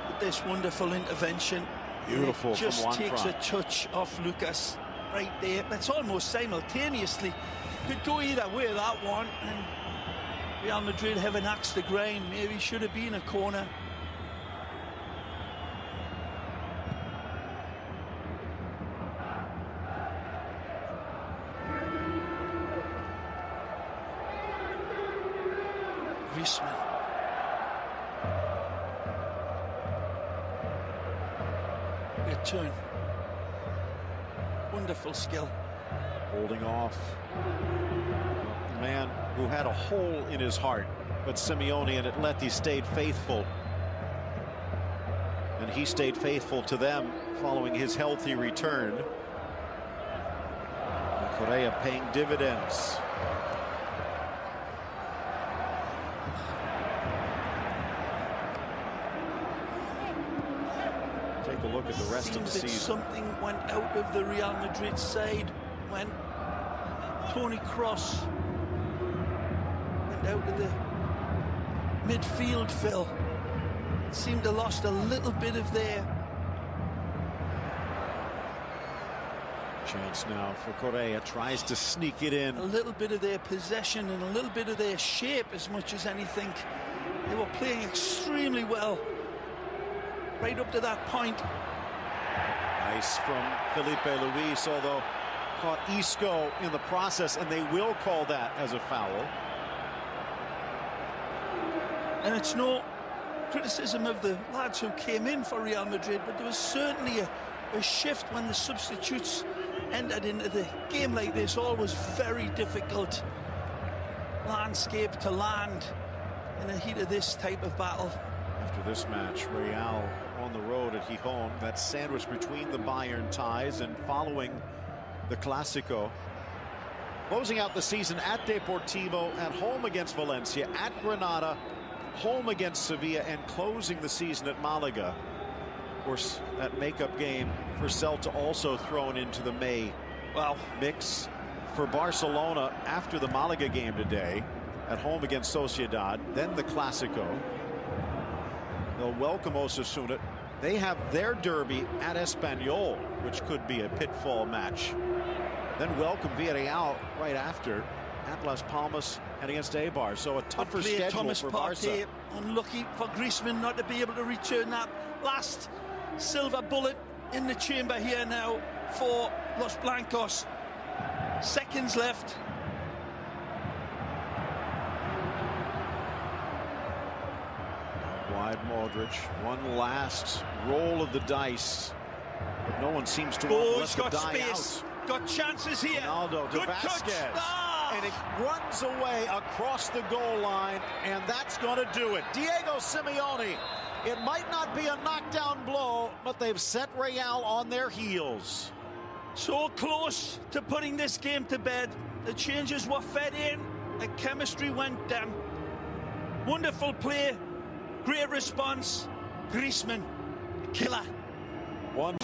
With this wonderful intervention. Beautiful it just from Juan takes Fran. a touch off Lucas right there. That's almost simultaneously. Could go either way, that one. And Real Madrid have an axe to grind. Maybe should have been a corner. Griezmann. Return. Wonderful skill. Holding off. The man who had a hole in his heart, but Simeone and Atleti stayed faithful. And he stayed faithful to them following his healthy return. And Correa paying dividends. Take a look at the rest of the season. Something went out of the Real Madrid side when Toni Kroos went out of the midfield, Phil. It seemed to lost a little bit of their chance now for Correa, tries to sneak it in. a little bit of their possession and a little bit of their shape as much as anything. They were playing extremely well right up to that point. Nice from Felipe Luis, although caught Isco in the process, and they will call that as a foul. And it's no criticism of the lads who came in for Real Madrid, but there was certainly a shift when the substitutes entered into the game like this. Always very difficult landscape to land in the heat of this type of battle. After this match, Real on the road at Gijón, that's sandwiched between the Bayern ties and following the Clásico. Closing out the season at Deportivo, at home against Valencia, at Granada, home against Sevilla, and closing the season at Malaga. Of course, that makeup game for Celta also thrown into the May mix for Barcelona after the Malaga game today, at home against Sociedad, then the Clásico. They'll welcome Osasuna. They have their derby at Espanyol, which could be a pitfall match. Then welcome Villarreal right after at Las Palmas and against Eibar. So a tougher schedule Thomas for Partey. Barca. Unlucky for Griezmann not to be able to return that last silver bullet in the chamber here now for Los Blancos. Seconds left. Wide Modric. One last roll of the dice. But no one seems to want to let He's the got die space. out. Got chances here. Ronaldo to Good Vasquez. touch. Ah! And it runs away across the goal line, and that's going to do it. Diego Simeone. It might not be a knockdown blow, but they've set Real on their heels. So close to putting this game to bed. The changes were fed in. The chemistry went down. Wonderful play. Great response. Griezmann, killer. One.